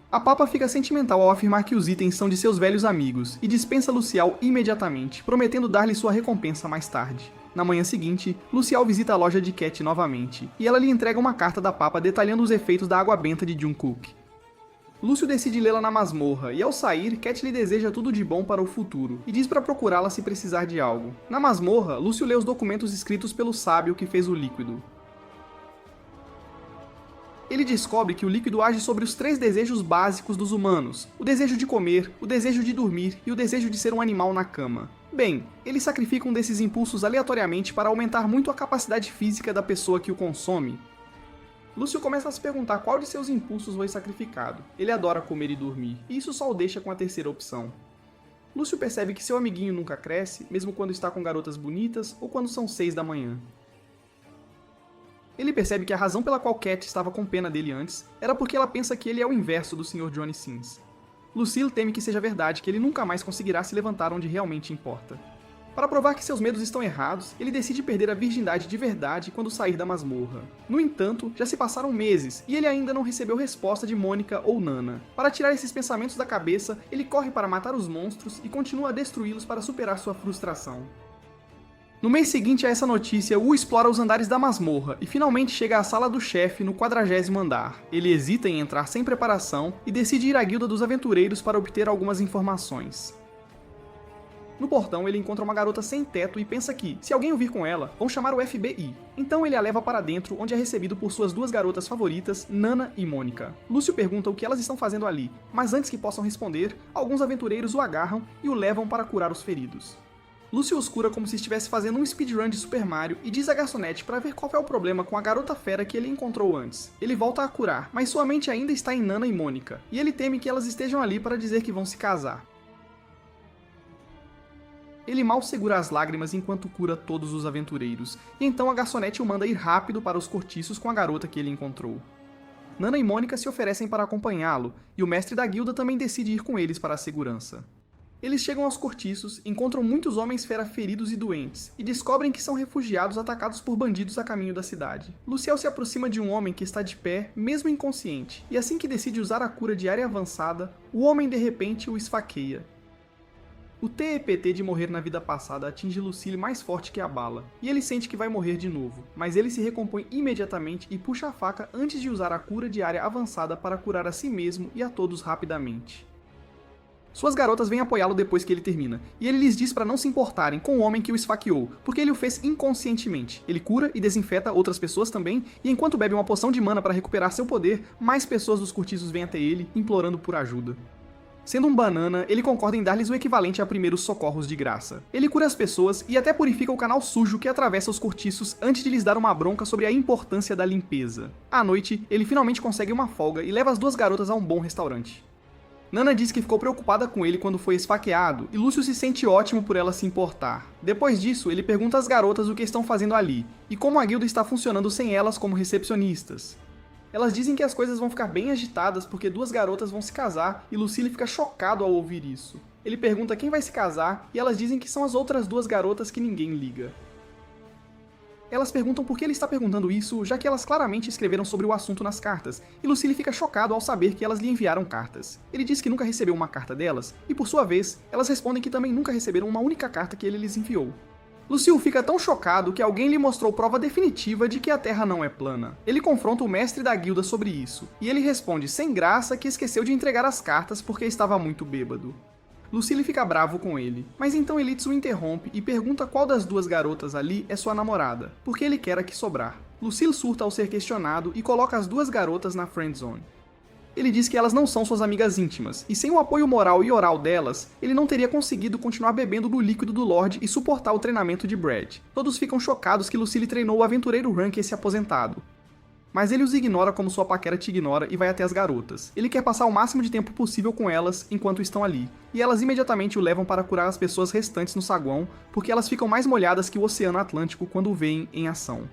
A Papa fica sentimental ao afirmar que os itens são de seus velhos amigos e dispensa Luciel imediatamente, prometendo dar-lhe sua recompensa mais tarde. Na manhã seguinte, Luciel visita a loja de Cat novamente, e ela lhe entrega uma carta da Papa detalhando os efeitos da água benta de Jungkook. Lúcio decide lê-la na masmorra, e ao sair, Cat lhe deseja tudo de bom para o futuro, e diz para procurá-la se precisar de algo. Na masmorra, Lúcio lê os documentos escritos pelo sábio que fez o líquido. Ele descobre que o líquido age sobre os 3 desejos básicos dos humanos: o desejo de comer, o desejo de dormir e o desejo de ser um animal na cama. Bem, ele sacrifica um desses impulsos aleatoriamente para aumentar muito a capacidade física da pessoa que o consome. Lúcio começa a se perguntar qual de seus impulsos foi sacrificado. Ele adora comer e dormir, e isso só o deixa com a terceira opção. Lúcio percebe que seu amiguinho nunca cresce, mesmo quando está com garotas bonitas ou quando são 6 da manhã. Ele percebe que a razão pela qual Cat estava com pena dele antes era porque ela pensa que ele é o inverso do Sr. Johnny Sins. Lucille teme que seja verdade, que ele nunca mais conseguirá se levantar onde realmente importa. Para provar que seus medos estão errados, ele decide perder a virgindade de verdade quando sair da masmorra. No entanto, já se passaram meses e ele ainda não recebeu resposta de Mônica ou Nana. Para tirar esses pensamentos da cabeça, ele corre para matar os monstros e continua a destruí-los para superar sua frustração. No mês seguinte a essa notícia, Wu explora os andares da masmorra e finalmente chega à sala do chefe no 40º andar. Ele hesita em entrar sem preparação e decide ir à guilda dos aventureiros para obter algumas informações. No portão, ele encontra uma garota sem teto e pensa que, se alguém o vir com ela, vão chamar o FBI. Então ele a leva para dentro, onde é recebido por suas 2 garotas favoritas, Nana e Mônica. Lúcio pergunta o que elas estão fazendo ali, mas antes que possam responder, alguns aventureiros o agarram e o levam para curar os feridos. Lúcio os cura como se estivesse fazendo um speedrun de Super Mario e diz a garçonete para ver qual é o problema com a garota fera que ele encontrou antes. Ele volta a curar, mas sua mente ainda está em Nana e Mônica, e ele teme que elas estejam ali para dizer que vão se casar. Ele mal segura as lágrimas enquanto cura todos os aventureiros, e então a garçonete o manda ir rápido para os cortiços com a garota que ele encontrou. Nana e Mônica se oferecem para acompanhá-lo, e o mestre da guilda também decide ir com eles para a segurança. Eles chegam aos cortiços, encontram muitos homens fera feridos e doentes, e descobrem que são refugiados atacados por bandidos a caminho da cidade. Luciel se aproxima de um homem que está de pé, mesmo inconsciente, e assim que decide usar a cura de área avançada, o homem de repente o esfaqueia. O TEPT de morrer na vida passada atinge Lucille mais forte que a bala, e ele sente que vai morrer de novo, mas ele se recompõe imediatamente e puxa a faca antes de usar a cura de área avançada para curar a si mesmo e a todos rapidamente. Suas garotas vêm apoiá-lo depois que ele termina, e ele lhes diz para não se importarem com o homem que o esfaqueou, porque ele o fez inconscientemente. Ele cura e desinfeta outras pessoas também, e enquanto bebe uma poção de mana para recuperar seu poder, mais pessoas dos cortiços vêm até ele, implorando por ajuda. Sendo um banana, ele concorda em dar-lhes o equivalente a primeiros socorros de graça. Ele cura as pessoas e até purifica o canal sujo que atravessa os cortiços antes de lhes dar uma bronca sobre a importância da limpeza. À noite, ele finalmente consegue uma folga e leva as 2 garotas a um bom restaurante. Nana diz que ficou preocupada com ele quando foi esfaqueado, e Lúcio se sente ótimo por ela se importar. Depois disso, ele pergunta às garotas o que estão fazendo ali, e como a guilda está funcionando sem elas como recepcionistas. Elas dizem que as coisas vão ficar bem agitadas porque 2 garotas vão se casar e Lucille fica chocado ao ouvir isso. Ele pergunta quem vai se casar e elas dizem que são as outras 2 garotas que ninguém liga. Elas perguntam por que ele está perguntando isso, já que elas claramente escreveram sobre o assunto nas cartas, e Lucille fica chocado ao saber que elas lhe enviaram cartas. Ele diz que nunca recebeu uma carta delas, e por sua vez, elas respondem que também nunca receberam uma única carta que ele lhes enviou. Lucille fica tão chocado que alguém lhe mostrou prova definitiva de que a Terra não é plana. Ele confronta o mestre da guilda sobre isso, e ele responde sem graça que esqueceu de entregar as cartas porque estava muito bêbado. Lucille fica bravo com ele, mas então Elitz o interrompe e pergunta qual das 2 garotas ali é sua namorada, porque ele quer a que sobrar. Lucille surta ao ser questionado e coloca as 2 garotas na friendzone. Ele diz que elas não são suas amigas íntimas, e sem o apoio moral e oral delas, ele não teria conseguido continuar bebendo do líquido do Lorde e suportar o treinamento de Brad. Todos ficam chocados que Lucille treinou o aventureiro Rank esse aposentado. Mas ele os ignora como sua paquera te ignora e vai até as garotas. Ele quer passar o máximo de tempo possível com elas enquanto estão ali, e elas imediatamente o levam para curar as pessoas restantes no saguão, porque elas ficam mais molhadas que o Oceano Atlântico quando o veem em ação.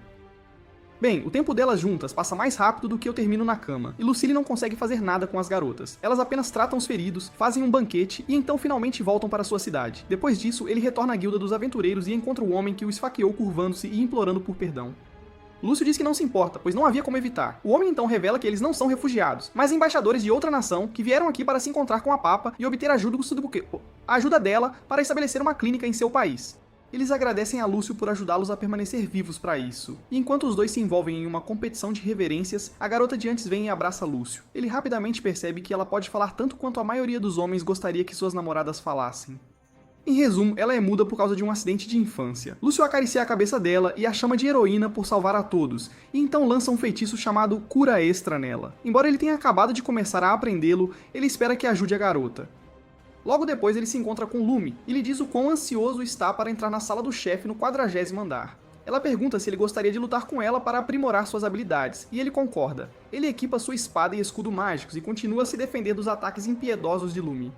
Bem, o tempo delas juntas passa mais rápido do que eu termino na cama, e Lucille não consegue fazer nada com as garotas. Elas apenas tratam os feridos, fazem um banquete e então finalmente voltam para sua cidade. Depois disso, ele retorna à guilda dos aventureiros e encontra o homem que o esfaqueou curvando-se e implorando por perdão. Lúcio diz que não se importa, pois não havia como evitar. O homem então revela que eles não são refugiados, mas embaixadores de outra nação que vieram aqui para se encontrar com a Papa e obter a ajuda dela para estabelecer uma clínica em seu país. Eles agradecem a Lúcio por ajudá-los a permanecer vivos para isso. E enquanto os dois se envolvem em uma competição de reverências, a garota de antes vem e abraça Lúcio. Ele rapidamente percebe que ela pode falar tanto quanto a maioria dos homens gostaria que suas namoradas falassem. Em resumo, ela é muda por causa de um acidente de infância. Lúcio acaricia a cabeça dela e a chama de heroína por salvar a todos, e então lança um feitiço chamado Cura Extra nela. Embora ele tenha acabado de começar a aprendê-lo, ele espera que ajude a garota. Logo depois ele se encontra com Lumi e lhe diz o quão ansioso está para entrar na sala do chefe no 40º andar. Ela pergunta se ele gostaria de lutar com ela para aprimorar suas habilidades, e ele concorda. Ele equipa sua espada e escudo mágicos e continua a se defender dos ataques impiedosos de Lumi.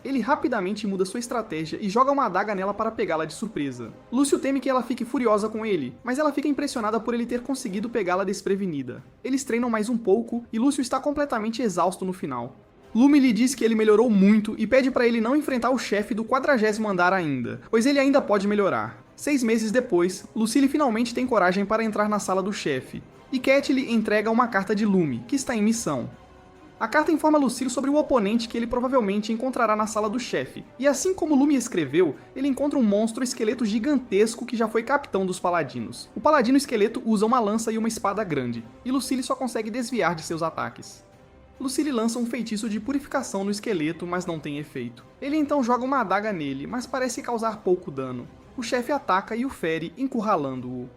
Ele rapidamente muda sua estratégia e joga uma adaga nela para pegá-la de surpresa. Lúcio teme que ela fique furiosa com ele, mas ela fica impressionada por ele ter conseguido pegá-la desprevenida. Eles treinam mais um pouco e Lúcio está completamente exausto no final. Lumi lhe diz que ele melhorou muito e pede para ele não enfrentar o chefe do 40º andar ainda, pois ele ainda pode melhorar. 6 meses depois, Lucille finalmente tem coragem para entrar na sala do chefe, e Cat lhe entrega uma carta de Lumi, que está em missão. A carta informa Lucille sobre o oponente que ele provavelmente encontrará na sala do chefe, e assim como Lumi escreveu, ele encontra um monstro esqueleto gigantesco que já foi capitão dos paladinos. O paladino esqueleto usa uma lança e uma espada grande, e Lucille só consegue desviar de seus ataques. Lucille lança um feitiço de purificação no esqueleto, mas não tem efeito. Ele então joga uma adaga nele, mas parece causar pouco dano. O chefe ataca e o fere, encurralando-o.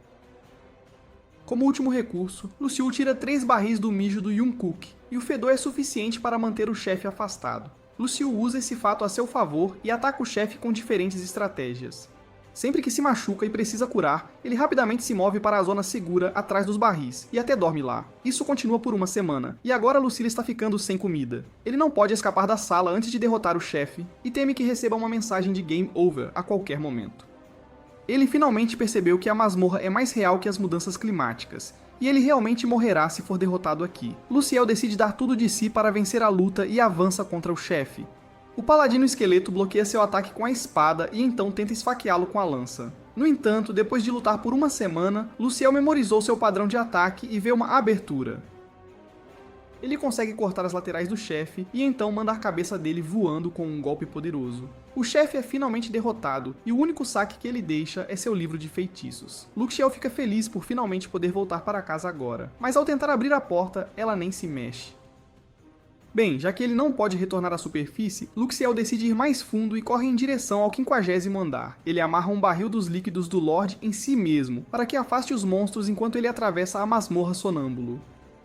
Como último recurso, Lucille tira 3 barris do mijo do Jungkook, e o fedor é suficiente para manter o chefe afastado. Lucille usa esse fato a seu favor e ataca o chefe com diferentes estratégias. Sempre que se machuca e precisa curar, ele rapidamente se move para a zona segura atrás dos barris, e até dorme lá. Isso continua por uma semana, e agora Lucille está ficando sem comida. Ele não pode escapar da sala antes de derrotar o chefe, e teme que receba uma mensagem de Game Over a qualquer momento. Ele finalmente percebeu que a masmorra é mais real que as mudanças climáticas, e ele realmente morrerá se for derrotado aqui. Luciel decide dar tudo de si para vencer a luta e avança contra o chefe. O paladino esqueleto bloqueia seu ataque com a espada e então tenta esfaqueá-lo com a lança. No entanto, depois de lutar por uma semana, Luciel memorizou seu padrão de ataque e vê uma abertura. Ele consegue cortar as laterais do chefe e então manda a cabeça dele voando com um golpe poderoso. O chefe é finalmente derrotado e o único saque que ele deixa é seu livro de feitiços. Luxiel fica feliz por finalmente poder voltar para casa agora, mas ao tentar abrir a porta, ela nem se mexe. Bem, já que ele não pode retornar à superfície, Luxiel decide ir mais fundo e corre em direção ao 50º andar. Ele amarra um barril dos líquidos do Lorde em si mesmo, para que afaste os monstros enquanto ele atravessa a masmorra sonâmbulo.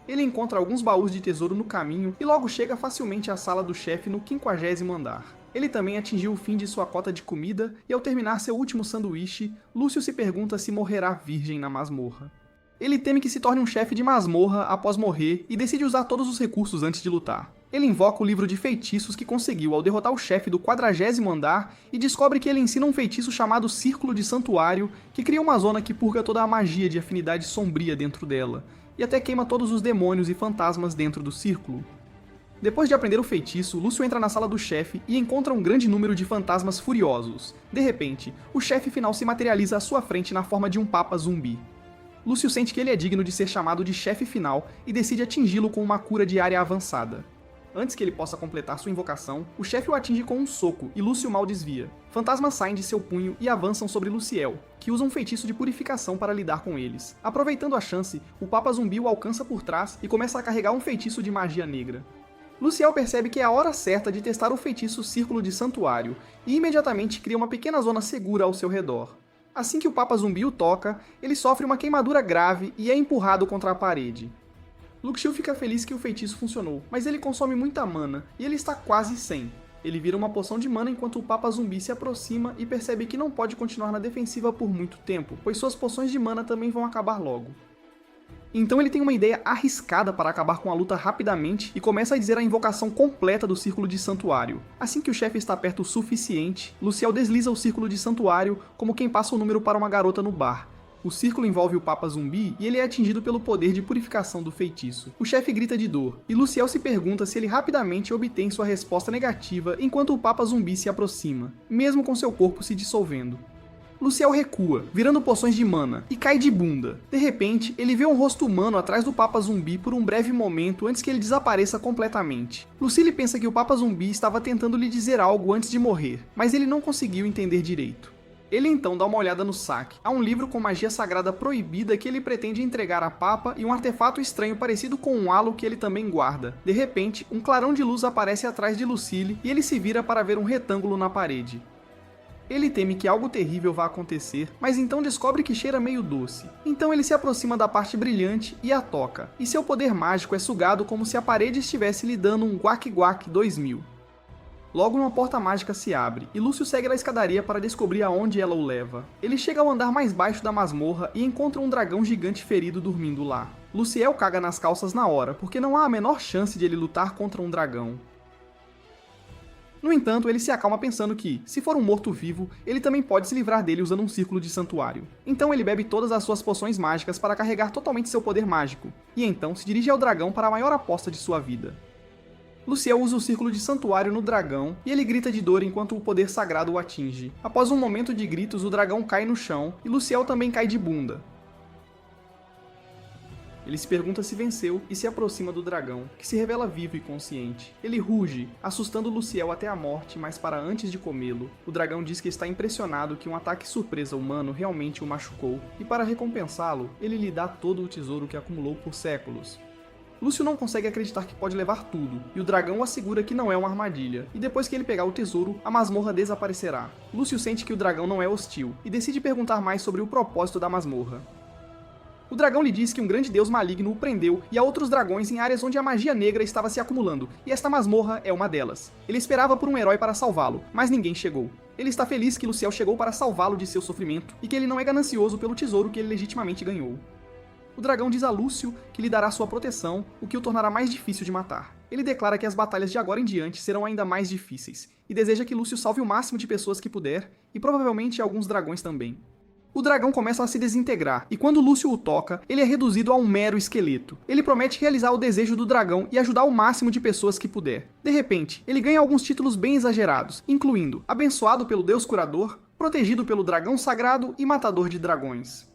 Ele encontra alguns baús de tesouro no caminho e logo chega facilmente à sala do chefe no 50º andar. Ele também atingiu o fim de sua cota de comida e ao terminar seu último sanduíche, Lúcio se pergunta se morrerá virgem na masmorra. Ele teme que se torne um chefe de masmorra após morrer e decide usar todos os recursos antes de lutar. Ele invoca o livro de feitiços que conseguiu ao derrotar o chefe do 40º andar e descobre que ele ensina um feitiço chamado Círculo de Santuário, que cria uma zona que purga toda a magia de afinidade sombria dentro dela, e até queima todos os demônios e fantasmas dentro do círculo. Depois de aprender o feitiço, Lúcio entra na sala do chefe e encontra um grande número de fantasmas furiosos. De repente, o chefe final se materializa à sua frente na forma de um papa zumbi. Lúcio sente que ele é digno de ser chamado de chefe final e decide atingi-lo com uma cura de área avançada. Antes que ele possa completar sua invocação, o chefe o atinge com um soco e Lúcio mal desvia. Fantasmas saem de seu punho e avançam sobre Luciel, que usa um feitiço de purificação para lidar com eles. Aproveitando a chance, o Papa Zumbi o alcança por trás e começa a carregar um feitiço de magia negra. Luciel percebe que é a hora certa de testar o feitiço Círculo de Santuário e imediatamente cria uma pequena zona segura ao seu redor. Assim que o Papa Zumbi o toca, ele sofre uma queimadura grave e é empurrado contra a parede. Luxiu fica feliz que o feitiço funcionou, mas ele consome muita mana, e ele está quase sem. Ele vira uma poção de mana enquanto o Papa Zumbi se aproxima e percebe que não pode continuar na defensiva por muito tempo, pois suas poções de mana também vão acabar logo. Então ele tem uma ideia arriscada para acabar com a luta rapidamente e começa a dizer a invocação completa do Círculo de Santuário. Assim que o chefe está perto o suficiente, Luciel desliza o Círculo de Santuário como quem passa o número para uma garota no bar. O círculo envolve o Papa Zumbi e ele é atingido pelo poder de purificação do feitiço. O chefe grita de dor, e Luciel se pergunta se ele rapidamente obtém sua resposta negativa enquanto o Papa Zumbi se aproxima, mesmo com seu corpo se dissolvendo. Luciel recua, virando poções de mana, e cai de bunda. De repente, ele vê um rosto humano atrás do Papa Zumbi por um breve momento antes que ele desapareça completamente. Lucille pensa que o Papa Zumbi estava tentando lhe dizer algo antes de morrer, mas ele não conseguiu entender direito. Ele então dá uma olhada no saque. Há um livro com magia sagrada proibida que ele pretende entregar à Papa e um artefato estranho parecido com um halo que ele também guarda. De repente, um clarão de luz aparece atrás de Lucille e ele se vira para ver um retângulo na parede. Ele teme que algo terrível vá acontecer, mas então descobre que cheira meio doce. Então ele se aproxima da parte brilhante e a toca, e seu poder mágico é sugado como se a parede estivesse lhe dando um Guac Guac 2000. Logo uma porta mágica se abre, e Lúcio segue na escadaria para descobrir aonde ela o leva. Ele chega ao andar mais baixo da masmorra e encontra um dragão gigante ferido dormindo lá. Luciel caga nas calças na hora, porque não há a menor chance de ele lutar contra um dragão. No entanto, ele se acalma pensando que, se for um morto-vivo, ele também pode se livrar dele usando um círculo de santuário. Então ele bebe todas as suas poções mágicas para carregar totalmente seu poder mágico, e então se dirige ao dragão para a maior aposta de sua vida. Luciel usa o círculo de santuário no dragão e ele grita de dor enquanto o poder sagrado o atinge. Após um momento de gritos, o dragão cai no chão e Luciel também cai de bunda. Ele se pergunta se venceu e se aproxima do dragão, que se revela vivo e consciente. Ele ruge, assustando Luciel até a morte, mas para antes de comê-lo, o dragão diz que está impressionado que um ataque surpresa humano realmente o machucou, e para recompensá-lo, ele lhe dá todo o tesouro que acumulou por séculos. Lúcio não consegue acreditar que pode levar tudo, e o dragão assegura que não é uma armadilha, e depois que ele pegar o tesouro, a masmorra desaparecerá. Lúcio sente que o dragão não é hostil, e decide perguntar mais sobre o propósito da masmorra. O dragão lhe diz que um grande deus maligno o prendeu e há outros dragões em áreas onde a magia negra estava se acumulando, e esta masmorra é uma delas. Ele esperava por um herói para salvá-lo, mas ninguém chegou. Ele está feliz que Luciel chegou para salvá-lo de seu sofrimento, e que ele não é ganancioso pelo tesouro que ele legitimamente ganhou. O dragão diz a Lúcio que lhe dará sua proteção, o que o tornará mais difícil de matar. Ele declara que as batalhas de agora em diante serão ainda mais difíceis, e deseja que Lúcio salve o máximo de pessoas que puder, e provavelmente alguns dragões também. O dragão começa a se desintegrar, e quando Lúcio o toca, ele é reduzido a um mero esqueleto. Ele promete realizar o desejo do dragão e ajudar o máximo de pessoas que puder. De repente, ele ganha alguns títulos bem exagerados, incluindo Abençoado pelo Deus Curador, Protegido pelo Dragão Sagrado e Matador de Dragões.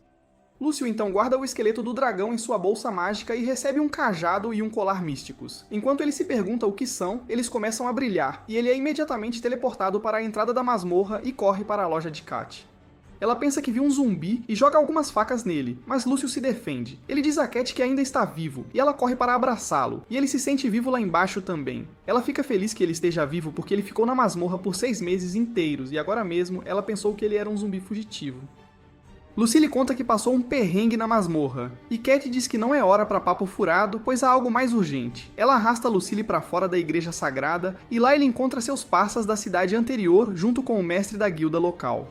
Lúcio então guarda o esqueleto do dragão em sua bolsa mágica e recebe um cajado e um colar místicos. Enquanto ele se pergunta o que são, eles começam a brilhar, e ele é imediatamente teleportado para a entrada da masmorra e corre para a loja de Cat. Ela pensa que viu um zumbi e joga algumas facas nele, mas Lúcio se defende. Ele diz a Cat que ainda está vivo, e ela corre para abraçá-lo, e ele se sente vivo lá embaixo também. Ela fica feliz que ele esteja vivo porque ele ficou na masmorra por 6 meses inteiros, e agora mesmo ela pensou que ele era um zumbi fugitivo. Lucille conta que passou um perrengue na masmorra, e Cat diz que não é hora para papo furado, pois há algo mais urgente. Ela arrasta Lucille para fora da igreja sagrada, e lá ele encontra seus parças da cidade anterior junto com o mestre da guilda local.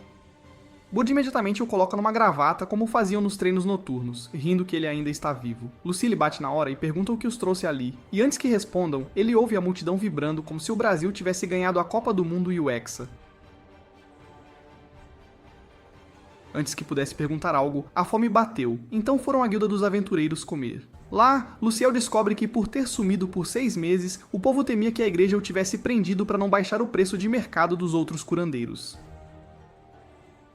Bud imediatamente o coloca numa gravata como faziam nos treinos noturnos, rindo que ele ainda está vivo. Lucille bate na hora e pergunta o que os trouxe ali, e antes que respondam, ele ouve a multidão vibrando como se o Brasil tivesse ganhado a Copa do Mundo e o Hexa. Antes que pudesse perguntar algo, a fome bateu, então foram à Guilda dos Aventureiros comer. Lá, Luciel descobre que por ter sumido por 6 meses, o povo temia que a igreja o tivesse prendido para não baixar o preço de mercado dos outros curandeiros.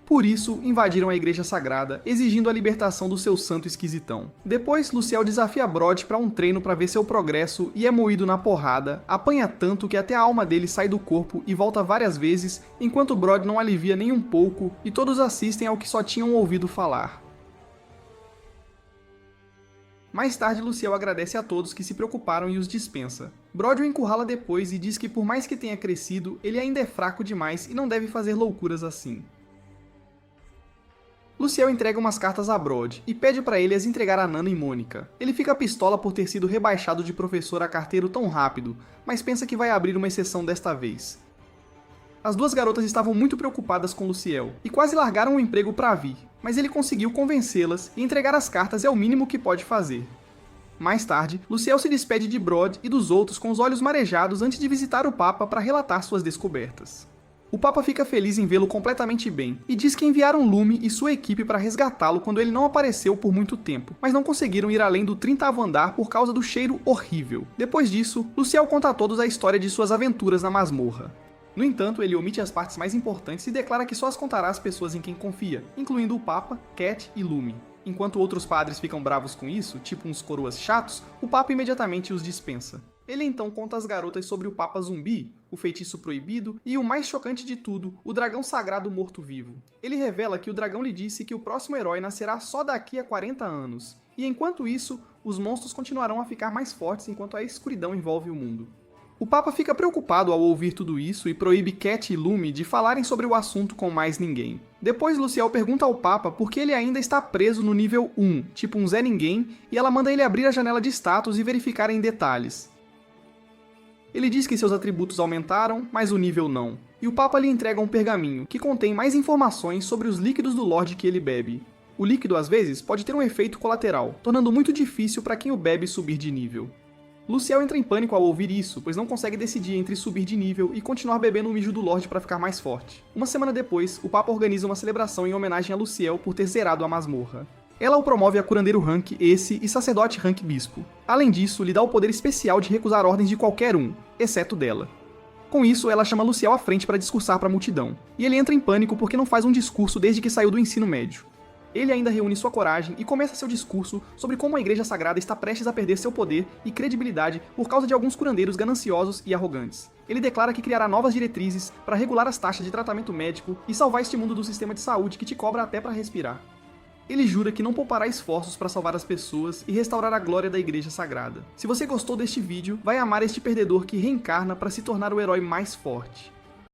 Por isso, invadiram a igreja sagrada, exigindo a libertação do seu santo esquisitão. Depois, Luciel desafia Brod para um treino para ver seu progresso e é moído na porrada, apanha tanto que até a alma dele sai do corpo e volta várias vezes, enquanto Brod não alivia nem um pouco e todos assistem ao que só tinham ouvido falar. Mais tarde, Luciel agradece a todos que se preocuparam e os dispensa. Brod o encurrala depois e diz que por mais que tenha crescido, ele ainda é fraco demais e não deve fazer loucuras assim. Luciel entrega umas cartas a Brod e pede para ele as entregar a Nana e Mônica. Ele fica pistola por ter sido rebaixado de professor a carteiro tão rápido, mas pensa que vai abrir uma exceção desta vez. As duas garotas estavam muito preocupadas com Luciel e quase largaram o emprego para vir, mas ele conseguiu convencê-las e entregar as cartas é o mínimo que pode fazer. Mais tarde, Luciel se despede de Brod e dos outros com os olhos marejados antes de visitar o Papa para relatar suas descobertas. O Papa fica feliz em vê-lo completamente bem, e diz que enviaram Lume e sua equipe para resgatá-lo quando ele não apareceu por muito tempo, mas não conseguiram ir além do 30º andar por causa do cheiro horrível. Depois disso, Luciel conta a todos a história de suas aventuras na masmorra. No entanto, ele omite as partes mais importantes e declara que só as contará às pessoas em quem confia, incluindo o Papa, Cat e Lume. Enquanto outros padres ficam bravos com isso, tipo uns coroas chatos, o Papa imediatamente os dispensa. Ele então conta às garotas sobre o Papa Zumbi, o feitiço proibido e, o mais chocante de tudo, o dragão sagrado morto-vivo. Ele revela que o dragão lhe disse que o próximo herói nascerá só daqui a 40 anos, e enquanto isso, os monstros continuarão a ficar mais fortes enquanto a escuridão envolve o mundo. O Papa fica preocupado ao ouvir tudo isso e proíbe Cat e Lume de falarem sobre o assunto com mais ninguém. Depois, Luciel pergunta ao Papa por que ele ainda está preso no nível 1, tipo um Zé Ninguém, e ela manda ele abrir a janela de status e verificar em detalhes. Ele diz que seus atributos aumentaram, mas o nível não. E o Papa lhe entrega um pergaminho, que contém mais informações sobre os líquidos do Lorde que ele bebe. O líquido, às vezes, pode ter um efeito colateral, tornando muito difícil para quem o bebe subir de nível. Luciel entra em pânico ao ouvir isso, pois não consegue decidir entre subir de nível e continuar bebendo o mijo do Lorde para ficar mais forte. Uma semana depois, o Papa organiza uma celebração em homenagem a Luciel por ter zerado a masmorra. Ela o promove a curandeiro rank esse e sacerdote rank bispo. Além disso, lhe dá o poder especial de recusar ordens de qualquer um, exceto dela. Com isso, ela chama Luciel à frente para discursar para a multidão, e ele entra em pânico porque não faz um discurso desde que saiu do ensino médio. Ele ainda reúne sua coragem e começa seu discurso sobre como a Igreja Sagrada está prestes a perder seu poder e credibilidade por causa de alguns curandeiros gananciosos e arrogantes. Ele declara que criará novas diretrizes para regular as taxas de tratamento médico e salvar este mundo do sistema de saúde que te cobra até para respirar. Ele jura que não poupará esforços para salvar as pessoas e restaurar a glória da Igreja Sagrada. Se você gostou deste vídeo, vai amar este perdedor que reencarna para se tornar o herói mais forte.